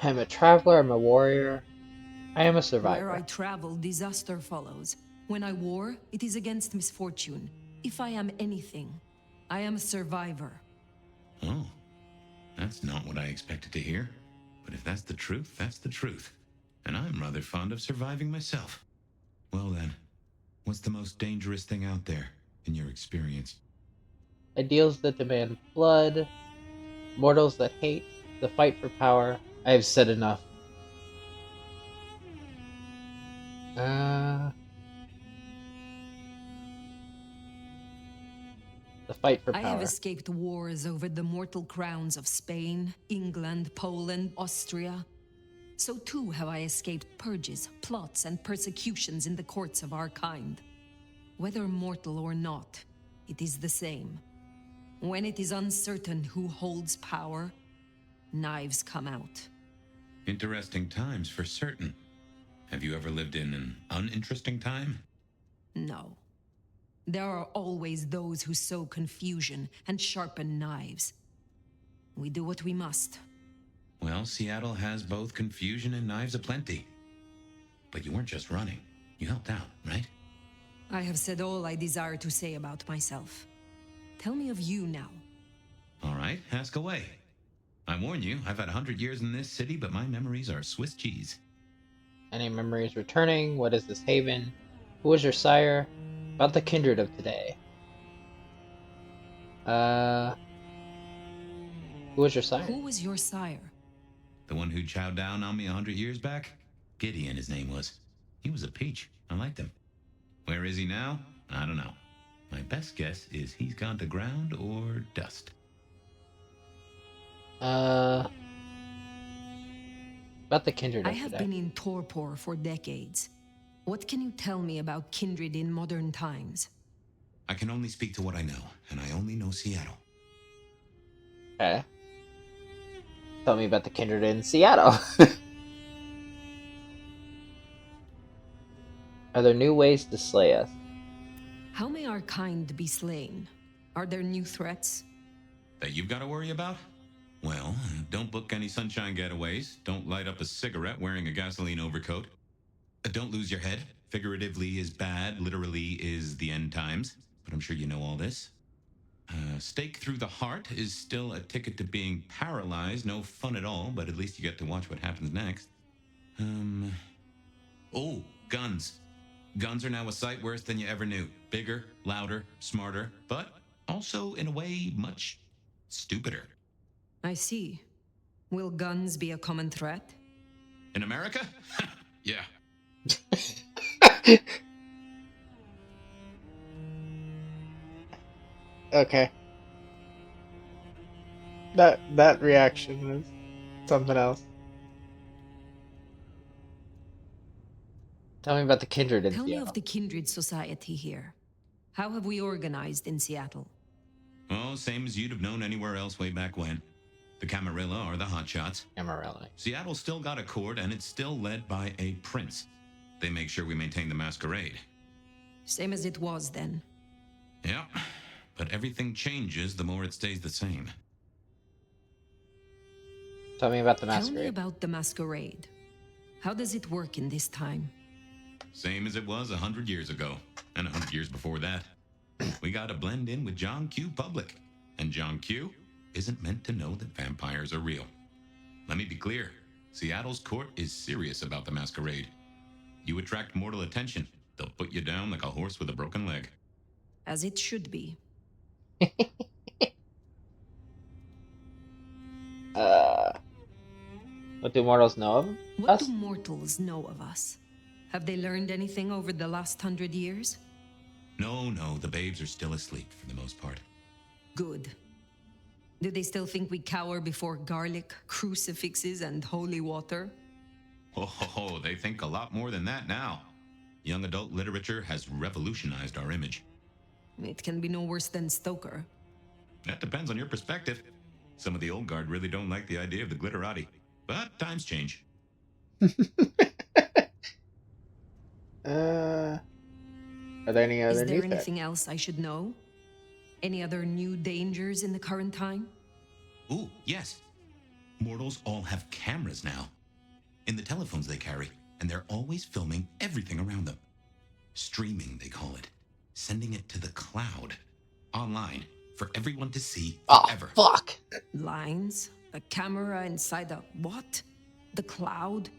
I'm a traveler, I'm a warrior. I am a survivor. Where I travel, disaster follows. When I war, it is against misfortune. If I am anything, I am a survivor. Oh, that's not what I expected to hear. But if that's the truth, that's the truth. And I'm rather fond of surviving myself. Well then, what's the most dangerous thing out there, in your experience? Ideals that demand blood, mortals that hate, the fight for power. I have said enough. The fight for power. I have escaped wars over the mortal crowns of Spain, England, Poland, Austria. So too have I escaped purges, plots, and persecutions in the courts of our kind. Whether mortal or not, it is the same. When it is uncertain who holds power, knives come out. Interesting times for certain. Have you ever lived in an uninteresting time? No. There are always those who sow confusion and sharpen knives. We do what we must. Well, Seattle has both confusion and knives aplenty. But you weren't just running. You helped out, right? I have said all I desire to say about myself. Tell me of you now. All right, ask away. I warn you, I've had 100 years in this city, but my memories are Swiss cheese. Any memories returning? What is this haven? Who was your sire? About the kindred of today. Who was your sire? Who was your sire? The one who chowed down on me 100 years back? Gideon, his name was. He was a peach. I liked him. Where is he now? I don't know. My best guess is he's gone to ground or dust. About the kindred of I have today. been in torpor for decades. What can you tell me about kindred in modern times? I can only speak to what I know, and I only know Seattle. Okay. Tell me about the kindred in Seattle. Are there new ways to slay us? How may our kind be slain? Are there new threats? That you've got to worry about? Well, don't book any sunshine getaways. Don't light up a cigarette wearing a gasoline overcoat. Don't lose your head. Figuratively is bad, literally is the end times. But I'm sure you know all this. Stake through the heart is still a ticket to being paralyzed. No fun at all, but at least you get to watch what happens next. Oh, guns. Guns are now a sight worse than you ever knew. Bigger, louder, smarter, but also, in a way, much stupider. I see. Will guns be a common threat? In America? Yeah. Okay. That reaction was something else. Tell me about the kindred in Tell me Seattle. of the kindred society here. How have we organized in Seattle? Oh, same as you'd have known anywhere else way back when. The Camarilla are the hotshots. Camarilla. Seattle's still got a court, and it's still led by a prince. They make sure we maintain the Masquerade. Same as it was then. Yeah, but everything changes the more it stays the same. Tell me about the Tell me Masquerade. about the Masquerade. How does it work in this time? Same as it was 100 years ago, and 100 years before that. We gotta blend in with John Q. Public, and John Q. isn't meant to know that vampires are real. Let me be clear, Seattle's court is serious about the Masquerade. You attract mortal attention, they'll put you down like a horse with a broken leg. As it should be. What do mortals know of What us? do mortals know of us? Have they learned anything over the last 100 years? No, the babes are still asleep for the most part. Good. Do they still think we cower before garlic, crucifixes, and holy water? Oh, they think a lot more than that now. Young adult literature has revolutionized our image. It can be no worse than Stoker. That depends on your perspective. Some of the old guard really don't like the idea of the glitterati. But times change. Are there any other Is there new threats? anything else I should know? Any other new dangers in the current time? Ooh, yes. Mortals all have cameras now. In the telephones they carry, and they're always filming everything around them. Streaming, they call it. Sending it to the cloud. Online, for everyone to see forever. Oh, fuck! Lines? A camera inside a what? The cloud?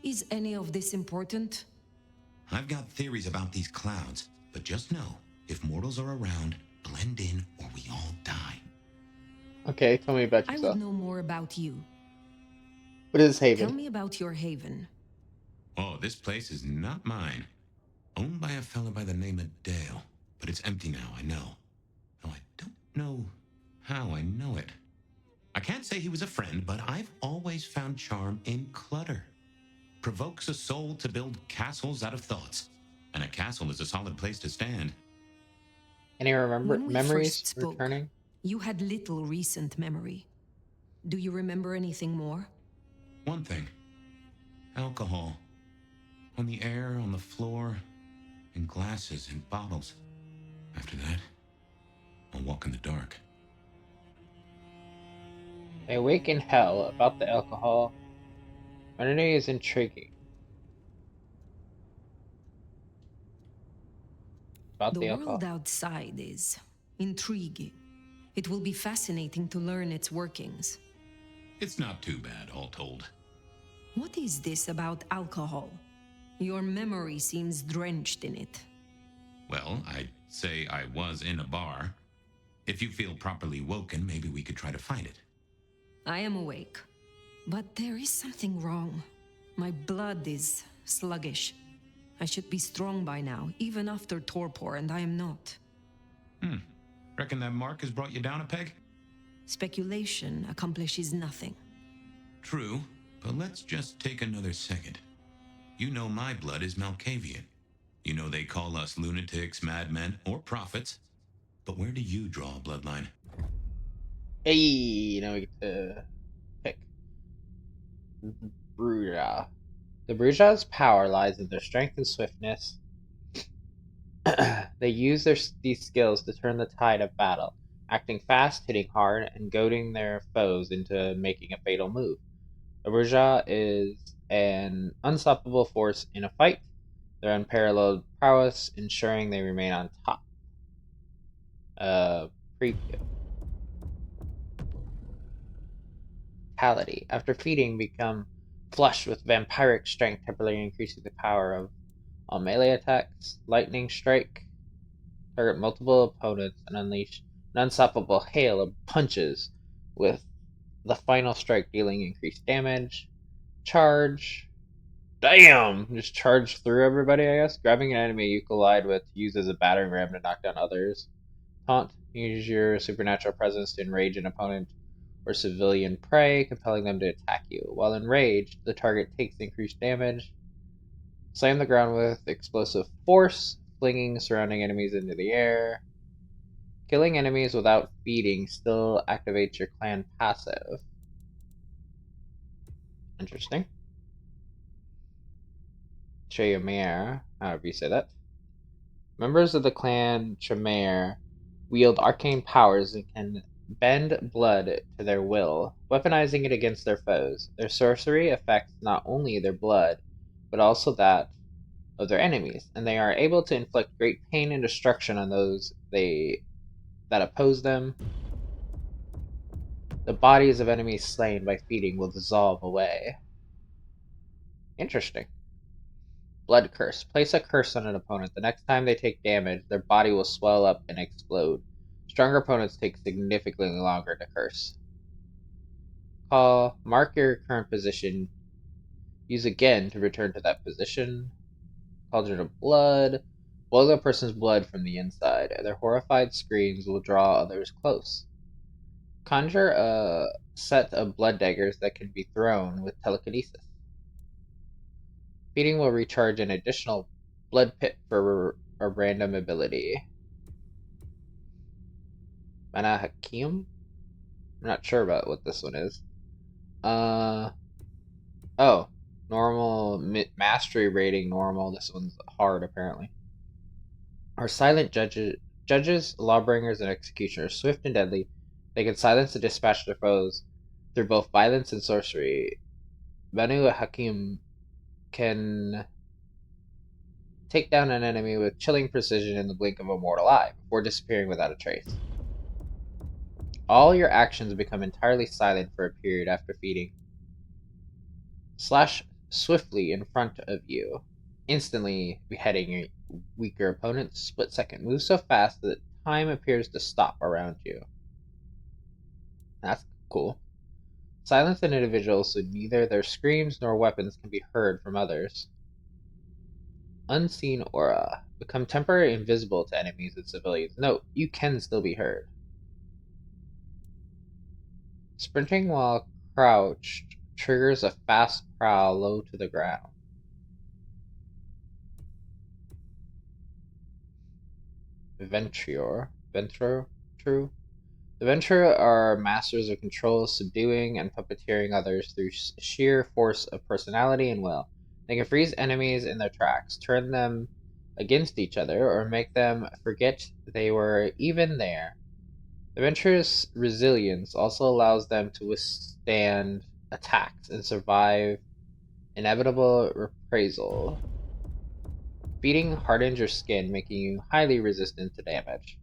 Is any of this important? I've got theories about these clouds, but just know, if mortals are around, blend in or we all die. Okay, tell me about I yourself. would know more about you. What is Haven? Tell me about your haven. Oh, this place is not mine. Owned by a fellow by the name of Dale, but it's empty now, I know. Though I don't know how I know it. I can't say he was a friend, but I've always found charm in clutter. Provokes a soul to build castles out of thoughts, and a castle is a solid place to stand. Any When we memories first spoke, returning? you had little recent memory. Do you remember anything more? One thing. Alcohol. On the air, on the floor, in glasses, in bottles. After that, I'll walk in the dark. They awake in hell about the alcohol. Identity is intriguing. About the alcohol. world outside is intriguing. It will be fascinating to learn its workings. It's not too bad, all told. What is this about alcohol? Your memory seems drenched in it. Well, I'd say I was in a bar. If you feel properly woken, maybe we could try to find it. I am awake. But there is something wrong. My blood is sluggish. I should be strong by now, even after torpor, and I am not. Reckon that mark has brought you down a peg? Speculation accomplishes nothing. True, but let's just take another second. You know my blood is Malkavian. You know they call us lunatics, madmen, or prophets, But where do you draw a bloodline? Hey, now we get to pick. Bruja. The Bruja's power lies in their strength and swiftness. They use these skills to turn the tide of battle, acting fast, hitting hard, and goading their foes into making a fatal move. The Bruja is an unstoppable force in a fight, their unparalleled prowess ensuring they remain on top. Preview. Vitality. After feeding, become flushed with vampiric strength, temporarily increasing the power of all melee attacks. Lightning Strike. Target multiple opponents and unleash an unstoppable hail of punches, with the final strike dealing increased damage. Charge. Damn! Just charge through everybody, I guess. Grabbing an enemy you collide with, use as a battering ram to knock down others. Taunt. Use your supernatural presence to enrage an opponent or civilian prey, compelling them to attack you. While enraged, the target takes increased damage. Slam the ground with explosive force, flinging surrounding enemies into the air. Killing enemies without feeding still activates your clan passive. Interesting. Chayamare, however you say that. Members of the clan Chimere wield arcane powers and can bend blood to their will, weaponizing it against their foes. Their sorcery affects not only their blood, but also that of their enemies, and they are able to inflict great pain and destruction on those that oppose them. The bodies of enemies slain by feeding will dissolve away. Interesting. Blood Curse. Place a curse on an opponent. The next time they take damage, their body will swell up and explode. Stronger opponents take significantly longer to curse. Call. Mark your current position. Use again to return to that position. Cauldron of Blood. Boil the person's blood from the inside. Their horrified screams will draw others close. Conjure a set of blood daggers that can be thrown with telekinesis. Feeding will recharge an additional blood pit for a random ability. Mana Hakim? I'm not sure about what this one is. Oh. Normal, mastery rating normal. This one's hard, apparently. Are silent judges, lawbringers, and executioners. Swift and deadly. They can silence and dispatch their foes through both violence and sorcery. Banu Hakim can take down an enemy with chilling precision in the blink of a mortal eye, before disappearing without a trace. All your actions become entirely silent for a period after feeding. Slash swiftly in front of you, instantly beheading your weaker opponents. Split second. Move so fast that time appears to stop around you. That's cool. Silence an individual so neither their screams nor weapons can be heard from others. Unseen Aura. Become temporarily invisible to enemies and civilians. Note, you can still be heard. Sprinting while crouched triggers a fast prowl low to the ground. Ventrior. True. The Ventrior are masters of control, subduing, and puppeteering others through sheer force of personality and will. They can freeze enemies in their tracks, turn them against each other, or make them forget they were even there. The Ventrior's resilience also allows them to withstand attacks and survive inevitable reprisal. Feeding hardens your skin, making you highly resistant to damage.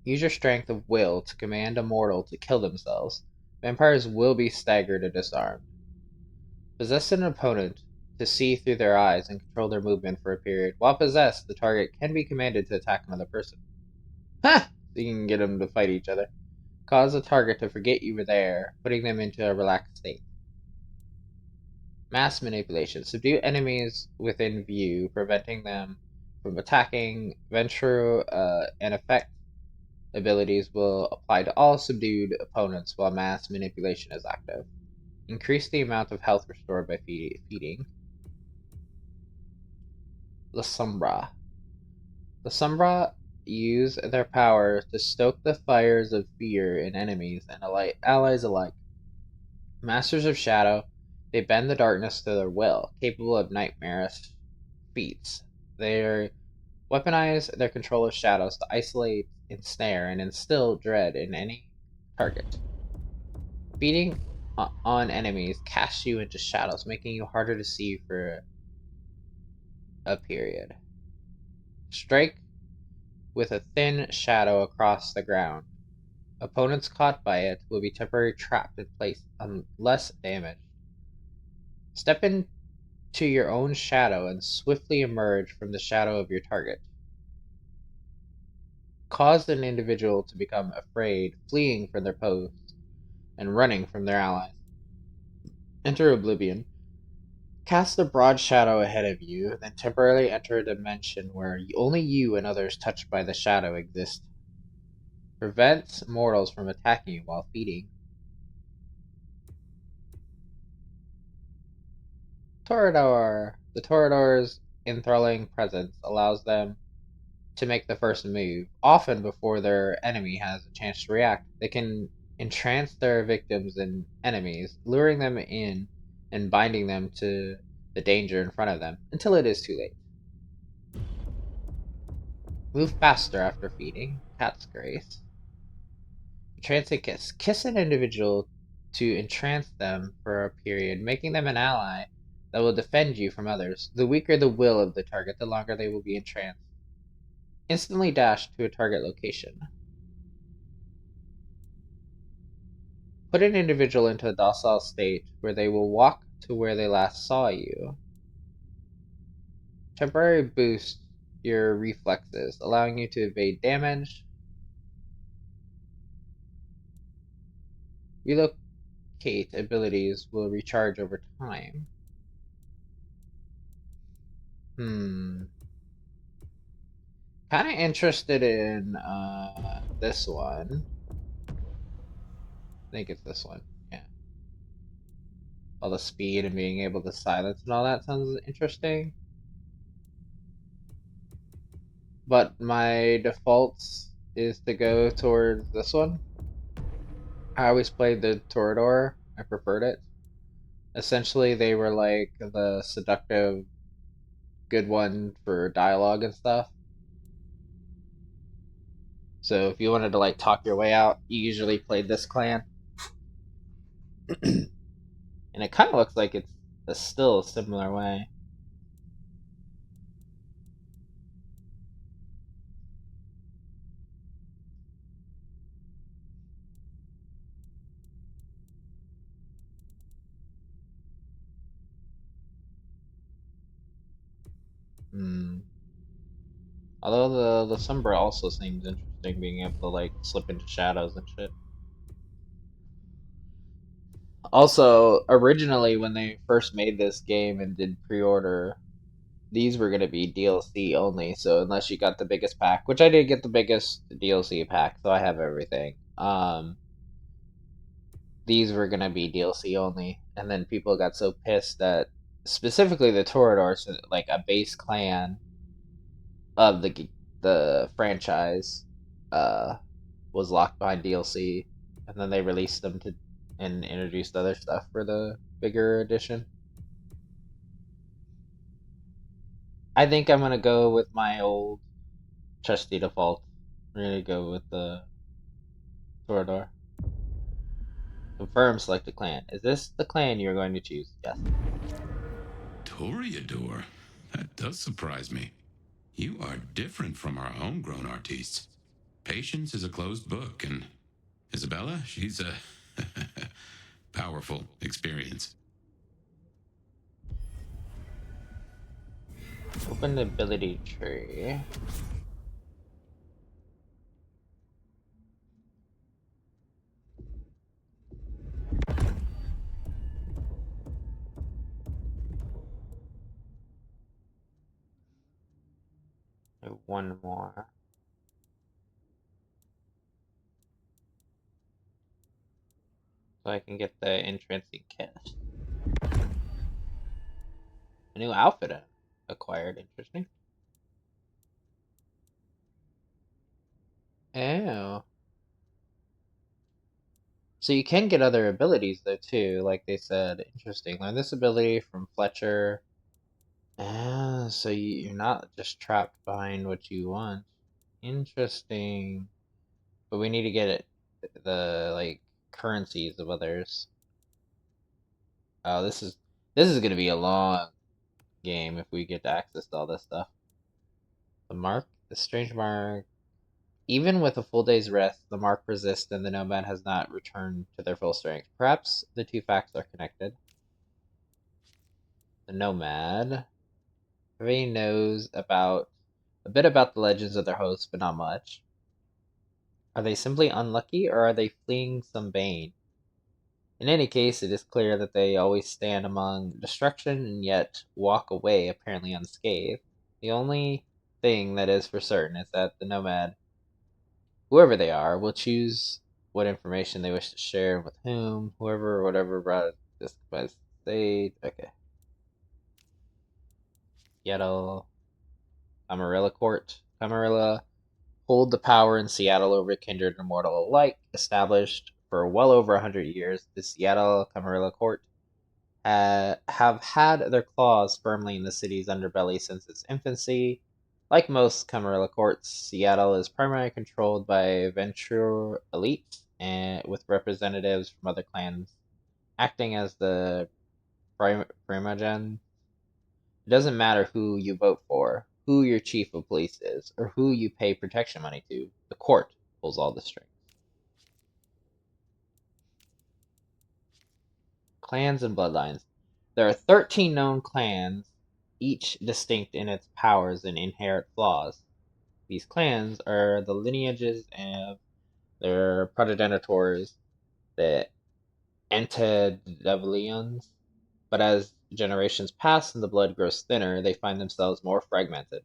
Use your strength of will to command a mortal to kill themselves. Vampires will be staggered or disarmed. Possess an opponent to see through their eyes and control their movement for a period. While possessed, the target can be commanded to attack another person. Ha! So you can get them to fight each other. Cause the target to forget you were there, putting them into a relaxed state. Mass manipulation. Subdue enemies within view, preventing them from attacking. Venture and effect abilities will apply to all subdued opponents while mass manipulation is active. Increase the amount of health restored by feeding. La Sombra. The Sombra use their power to stoke the fires of fear in enemies and allies alike. Masters of Shadow, they bend the darkness to their will, capable of nightmarish feats. They weaponize their control of shadows to isolate, ensnare, and instill dread in any target. Feeding on enemies casts you into shadows, making you harder to see for a period. Strike with a thin shadow across the ground. Opponents caught by it will be temporarily trapped in place unless damaged. Step into your own shadow and swiftly emerge from the shadow of your target. Cause an individual to become afraid, fleeing from their post, and running from their allies. Enter Oblivion. Cast a broad shadow ahead of you, then temporarily enter a dimension where only you and others touched by the shadow exist. Prevents mortals from attacking you while feeding. Toreador. The Toreador's enthralling presence allows them to make the first move, often before their enemy has a chance to react. They can entrance their victims and enemies, luring them in and binding them to the danger in front of them until it is too late. Move faster after feeding. Cat's Grace. Entrancing Kiss. Kiss an individual to entrance them for a period, making them an ally that will defend you from others. The weaker the will of the target, the longer they will be entranced. Instantly dash to a target location. Put an individual into a docile state where they will walk to where they last saw you. Temporary boost your reflexes, allowing you to evade damage. Relocate abilities will recharge over time. Kinda interested in this one. I think it's this one, yeah. All the speed and being able to silence and all that sounds interesting. But my defaults is to go towards this one. I always played the Toreador. I preferred it. Essentially, they were like the seductive good one for dialogue and stuff. So if you wanted to like talk your way out, you usually played this clan. And it kind of looks like it's still a similar way. Although the Sombra also seems interesting, being able to like slip into shadows and shit. Also, originally when they first made this game and did pre-order, these were going to be DLC only, so unless you got the biggest pack, which I did get the biggest DLC pack, so I have everything. These were going to be DLC only, and then people got so pissed that specifically the Toreador, so like a base clan of the franchise, was locked behind DLC, and then they released them to and introduced other stuff for the bigger edition. I think I'm gonna go with my old trusty default. I'm gonna go with the Toreador. Confirm selected clan. Is this the clan you're going to choose? Yes. Toreador? That does surprise me. You are different from our homegrown artistes. Patience is a closed book, and Isabella, she's a powerful experience. Open the ability tree. One more. So I can get the entrancing kiss. A new outfit acquired. Interesting. Oh. So you can get other abilities though too, like they said. Interesting. Learn this ability from Fletcher. Ah, so you're not just trapped behind what you want. Interesting. But we need to get the like currencies of others. Oh, this is gonna be a long game if we get access to all this stuff. The mark, the strange mark. Even with a full day's rest, the mark persists and the nomad has not returned to their full strength. Perhaps the two facts are connected. The nomad. Everybody knows about a bit about the legends of their hosts, but not much. Are they simply unlucky, or are they fleeing some bane? In any case, it is clear that they always stand among destruction and yet walk away apparently unscathed. The only thing that is for certain is that the nomad, whoever they are, will choose what information they wish to share with whom, whoever or whatever brought this by state. Okay. Seattle, Camarilla Court. Camarilla hold the power in Seattle over kindred and mortal alike. Established for well over 100 years, the Seattle Camarilla Court have had their claws firmly in the city's underbelly since its infancy. Like most Camarilla courts, Seattle is primarily controlled by Venture elites and with representatives from other clans acting as the primogen. It doesn't matter who you vote for, who your chief of police is, or who you pay protection money to. The court pulls all the strings. Clans and bloodlines. There are 13 known clans, each distinct in its powers and inherent flaws. These clans are the lineages of their progenitors, the antediluvians, but as generations pass and the blood grows thinner, they find themselves more fragmented.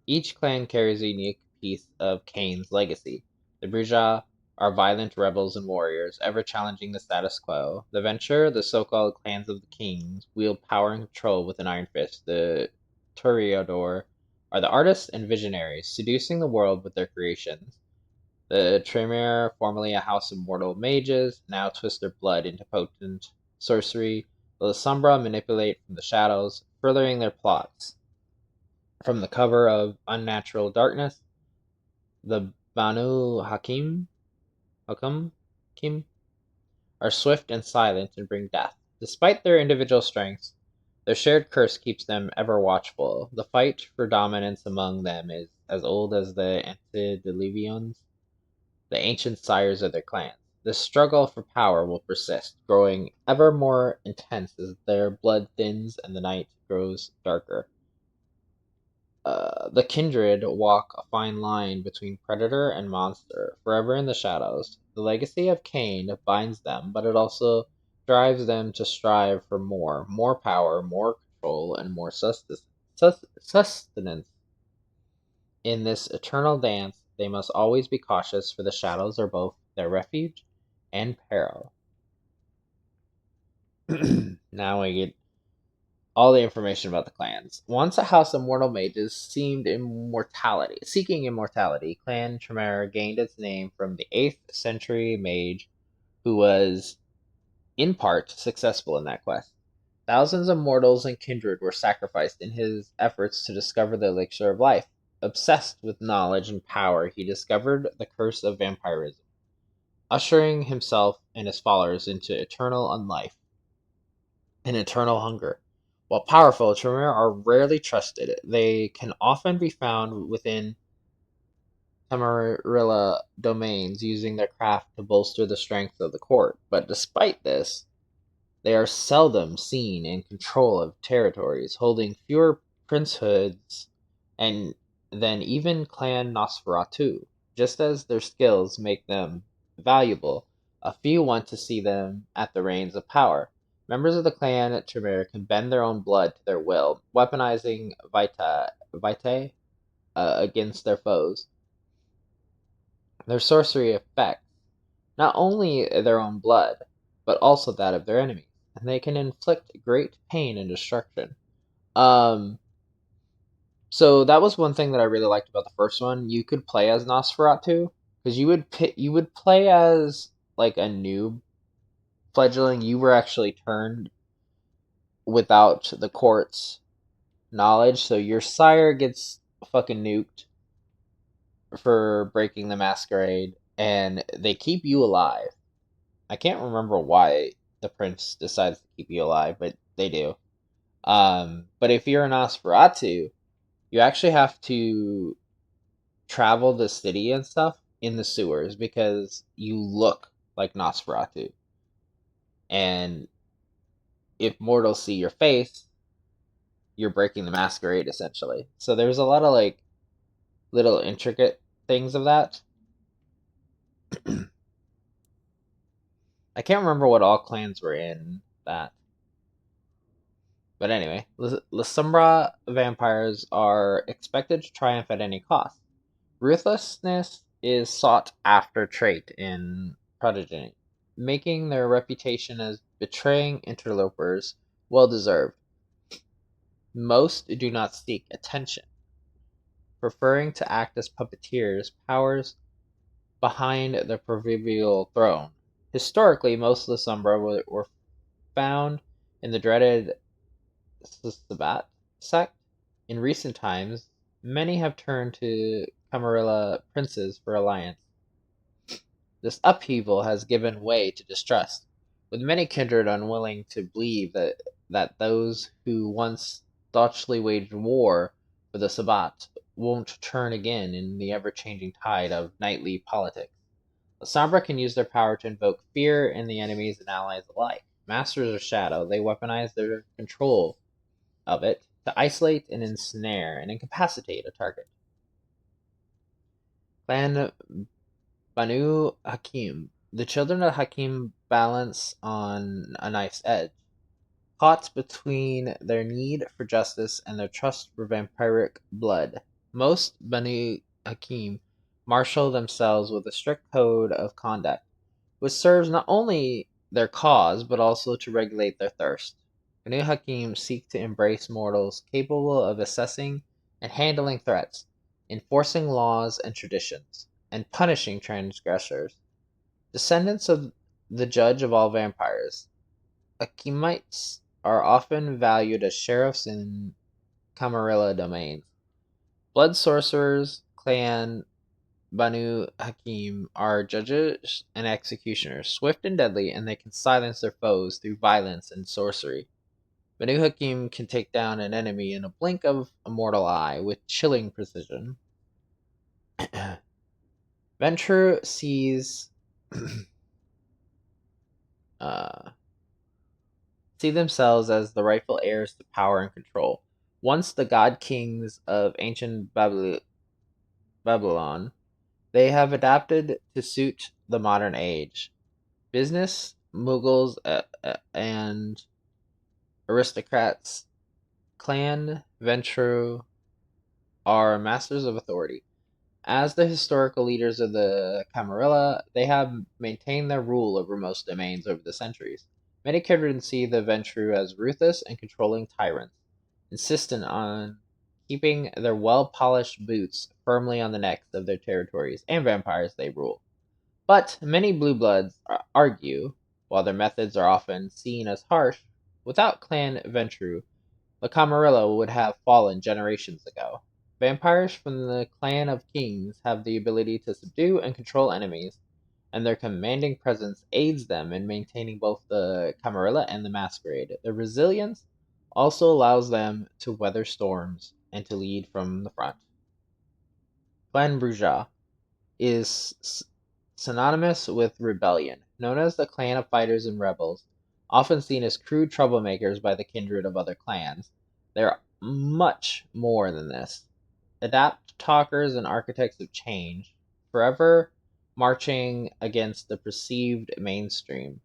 Each clan carries a unique piece of Kane's legacy. The Bruja are violent rebels and warriors, ever challenging the status quo. The Venture, the so-called clans of the kings, wield power and control with an iron fist. The Toreador are the artists and visionaries, seducing the world with their creations. The Tremere, formerly a house of mortal mages, now twist their blood into potent sorcery. The Sombra manipulate from the shadows, furthering their plots. From the cover of Unnatural Darkness, the Banu Hakim are swift and silent and bring death. Despite their individual strengths, their shared curse keeps them ever watchful. The fight for dominance among them is as old as the Antediluvians, the ancient sires of their clans. This struggle for power will persist, growing ever more intense as their blood thins and the night grows darker. The kindred walk a fine line between predator and monster, forever in the shadows. The legacy of Cain binds them, but it also drives them to strive for more power, more control, and more sustenance. In this eternal dance, they must always be cautious, for the shadows are both their refuge and peril. Now we get all the information about the clans. Once a house of mortal mages seeking immortality, Clan Tremere gained its name from the 8th century mage who was, in part, successful in that quest. Thousands of mortals and kindred were sacrificed in his efforts to discover the elixir of life. Obsessed with knowledge and power, he discovered the curse of vampirism, ushering himself and his followers into eternal unlife and eternal hunger. While powerful, Tremere are rarely trusted. They can often be found within Camarilla domains, using their craft to bolster the strength of the court. But despite this, they are seldom seen in control of territories, holding fewer princehoods and than even Clan Nosferatu. Just as their skills make them valuable, a few want to see them at the reins of power. Members of the clan at Tremere can bend their own blood to their will, weaponizing vitae against their foes. Their sorcery affects not only their own blood, but also that of their enemies, and they can inflict great pain and destruction. Um, so that was one thing that I really liked about the first one. You could play as Nosferatu, because you would play as like a noob fledgling. You were actually turned without the court's knowledge, so your sire gets fucking nuked for breaking the masquerade, and they keep you alive. I can't remember why the prince decides to keep you alive, but they do. But if you're an Nosferatu, you actually have to travel the city and stuff in the sewers because you look like Nosferatu. And if mortals see your face, you're breaking the masquerade essentially. So there's a lot of like little intricate things of that. I can't remember what all clans were in that. But anyway, Sombra vampires are expected to triumph at any cost. Ruthlessness is sought after trait in progeny, making their reputation as betraying interlopers well deserved. Most do not seek attention, preferring to act as puppeteers, powers behind the proverbial throne. Historically, most of the Sombra were found in the dreaded Sabat sect. In recent times, many have turned to Camarilla princes for alliance. This upheaval has given way to distrust, with many kindred unwilling to believe that those who once staunchly waged war for the Sabbat won't turn again in the ever-changing tide of knightly politics. The Sombra can use their power to invoke fear in the enemies and allies alike. Masters of Shadow, they weaponize their control of it to isolate and ensnare and incapacitate a target. Clan Banu Hakim. The children of Hakim balance on a knife's edge, caught between their need for justice and their trust for vampiric blood. Most Banu Hakim marshal themselves with a strict code of conduct, which serves not only their cause but also to regulate their thirst. Banu Hakim seek to embrace mortals capable of assessing and handling threats, enforcing laws and traditions, and punishing transgressors. Descendants of the judge of all vampires, Akimites are often valued as sheriffs in Camarilla domains. Blood sorcerers, clan Banu Hakim are judges and executioners, swift and deadly, and they can silence their foes through violence and sorcery. Banu Hakim can take down an enemy in a blink of a mortal eye with chilling precision. Ventrue sees see themselves as the rightful heirs to power and control. Once the god kings of ancient Babylon, they have adapted to suit the modern age. Business, Mughals, and aristocrats, Clan Ventrue are masters of authority. As the historical leaders of the Camarilla, they have maintained their rule over most domains over the centuries. Many kindred see the Ventrue as ruthless and controlling tyrants, insistent on keeping their well-polished boots firmly on the necks of their territories and vampires they rule. But many blue bloods argue, while their methods are often seen as harsh, without Clan Ventrue, the Camarilla would have fallen generations ago. Vampires from the Clan of Kings have the ability to subdue and control enemies, and their commanding presence aids them in maintaining both the Camarilla and the Masquerade. Their resilience also allows them to weather storms and to lead from the front. Clan Bruja is synonymous with rebellion, known as the clan of fighters and rebels, often seen as crude troublemakers by the kindred of other clans. They are much more than this. Adapt talkers and architects of change, forever marching against the perceived mainstream.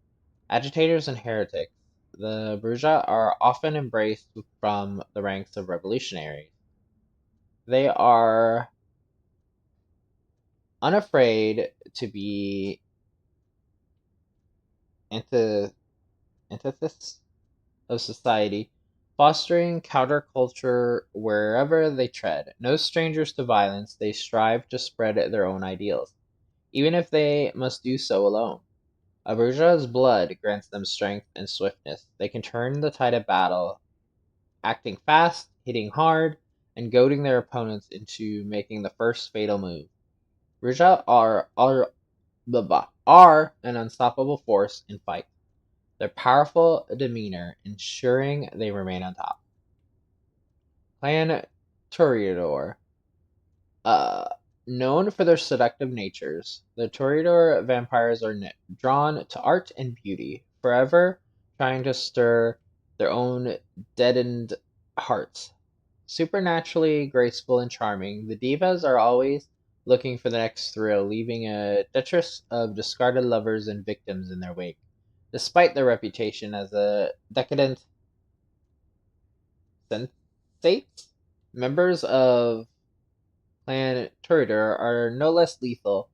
Agitators and heretics, the Bruja are often embraced from the ranks of revolutionaries. They are unafraid to be antithesis of society, fostering counterculture wherever they tread. No strangers to violence, they strive to spread their own ideals. even if they must do so alone. Abuja's blood grants them strength and swiftness. They can turn the tide of battle, acting fast, hitting hard, and goading their opponents into making the first fatal move. Ruja are an unstoppable force in fight, their powerful demeanor ensuring they remain on top. Clan Toreador. Uh, Known for their seductive natures, the Toreador vampires are drawn to art and beauty, forever trying to stir their own deadened hearts. Supernaturally graceful and charming, the divas are always looking for the next thrill, leaving a detritus of discarded lovers and victims in their wake. Despite their reputation as a decadent sensate, members of Clan Toreador are no less lethal,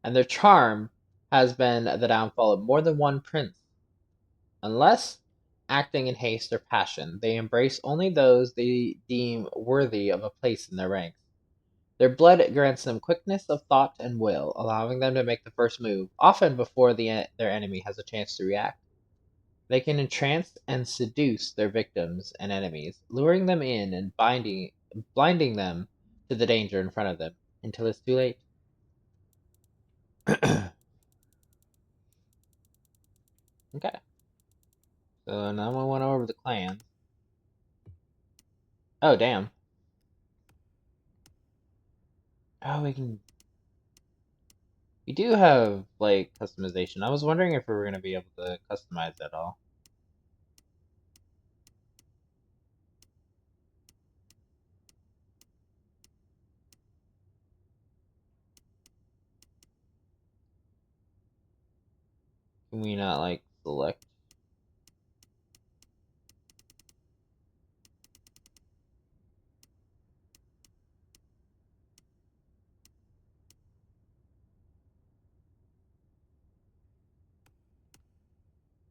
and their charm has been the downfall of more than one prince. Unless acting in haste or passion, they embrace only those they deem worthy of a place in their ranks. Their blood grants them quickness of thought and will, allowing them to make the first move, often before their enemy has a chance to react. They can entrance and seduce their victims and enemies, luring them in and blinding them to the danger in front of them until it's too late. Okay. So now we went over the clans. Oh, damn. Oh, we do have, like, customization. I was wondering if we were going to be able to customize that all. Can we not, like, select?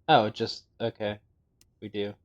Oh, just, okay. We do.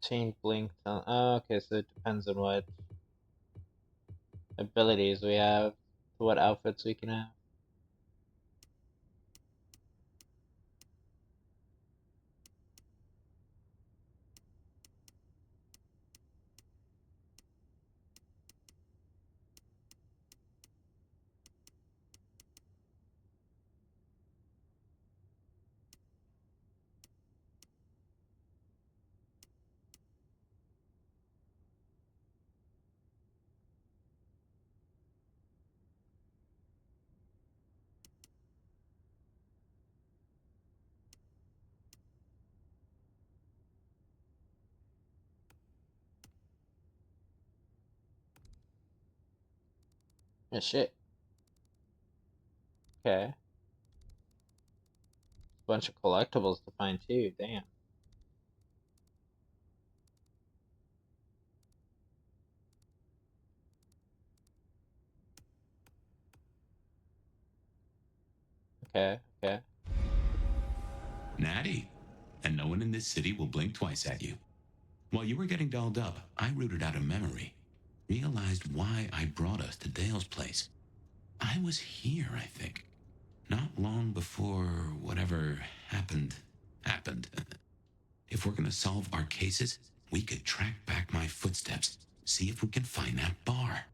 Change blink. Oh, okay, so it depends on what abilities we have, what outfits we can have. Oh, shit. Okay. Bunch of collectibles to find too, damn. Okay, okay. Natty. And no one in this city will blink twice at you. While you were getting dolled up, I rooted out a memory. Realized why I brought us to Dale's place. I was here, I think. Not long before whatever happened. If we're gonna solve our cases, we could track back my footsteps. See if we can find that bar.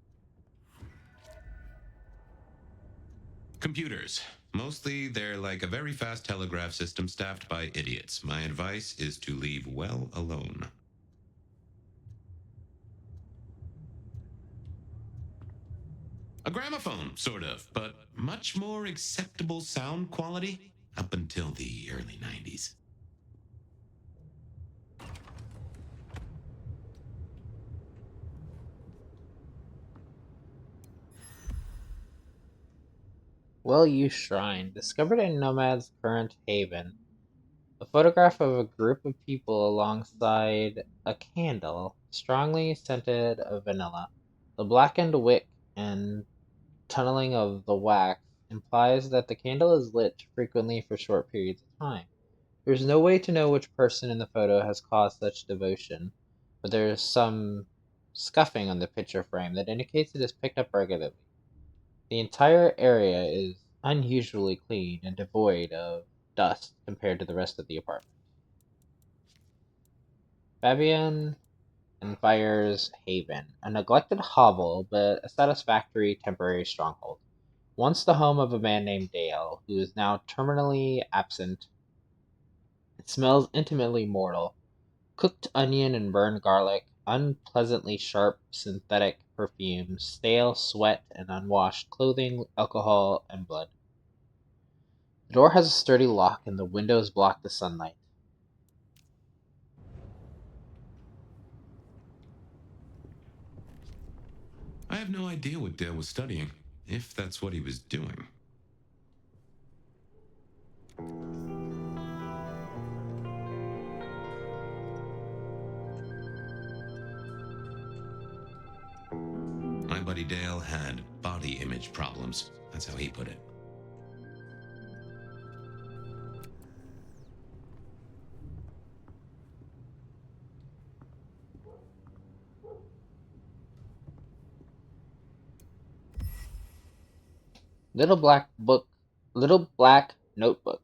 Computers. Mostly, they're like a very fast telegraph system staffed by idiots. My advice is to leave well alone. A gramophone, sort of, but much more acceptable sound quality up until the early 90s. Well-used shrine discovered in Nomad's current haven. A photograph of a group of people alongside a candle, strongly scented of vanilla. The blackened wick and tunneling of the wax implies that the candle is lit frequently for short periods of time. There is no way to know which person in the photo has caused such devotion, but there is some scuffing on the picture frame that indicates it is picked up regularly. The entire area is unusually clean and devoid of dust compared to the rest of the apartment. Fabian and Phyre's Haven, a neglected hovel but a satisfactory temporary stronghold. Once the home of a man named Dale, who is now terminally absent, it smells intimately mortal. Cooked onion and burned garlic, unpleasantly sharp synthetic perfume, stale sweat and unwashed clothing, alcohol, and blood. The door has a sturdy lock and the windows block the sunlight. I have no idea what Dale was studying, if that's what he was doing. My buddy Dale had body image problems. That's how he put it. Little black notebook.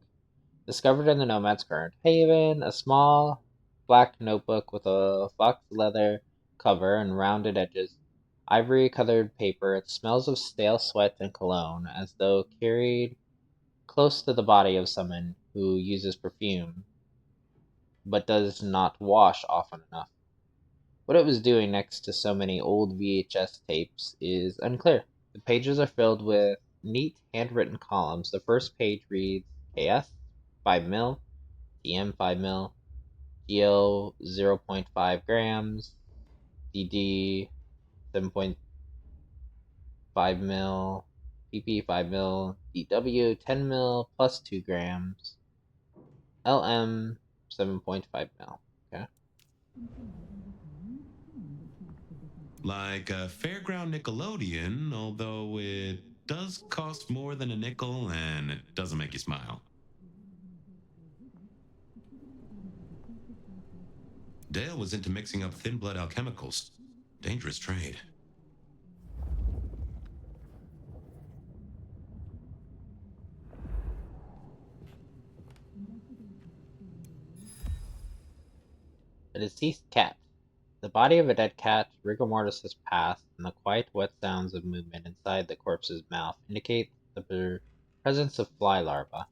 Discovered in the Nomad's current haven, a small black notebook with a fox leather cover and rounded edges. Ivory colored paper, it smells of stale sweat and cologne, as though carried close to the body of someone who uses perfume, but does not wash often enough. What it was doing next to so many old VHS tapes is unclear. The pages are filled with neat handwritten columns. The first page reads KS 5 mil, TM 5 mil, GO 0.5 grams, DD 7.5 mil, PP 5 mil, DW 10 mil plus 2 grams, LM 7.5 mil. Okay. Like a fairground Nickelodeon, although it does cost more than a nickel and it doesn't make you smile. Dale was into mixing up thin blood alchemicals. Dangerous trade. A deceased cat. The body of a dead cat, rigor mortis has passed, and the quiet, wet sounds of movement inside the corpse's mouth indicate the presence of fly larvae.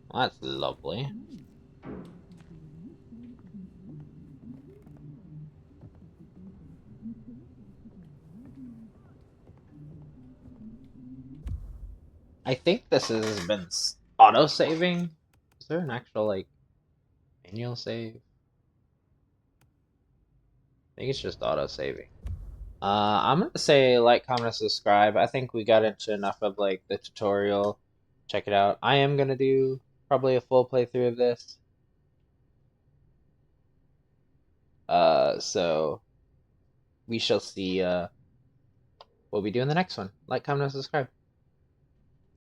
Well, that's lovely. I think this has been auto-saving. Is there an actual, like, manual save? I think it's just auto-saving. I'm gonna say like, comment, and subscribe. I think we got into enough of, like, the tutorial. Check it out. I am gonna do probably a full playthrough of this. So we shall see, what we do in the next one. Like, comment, and subscribe.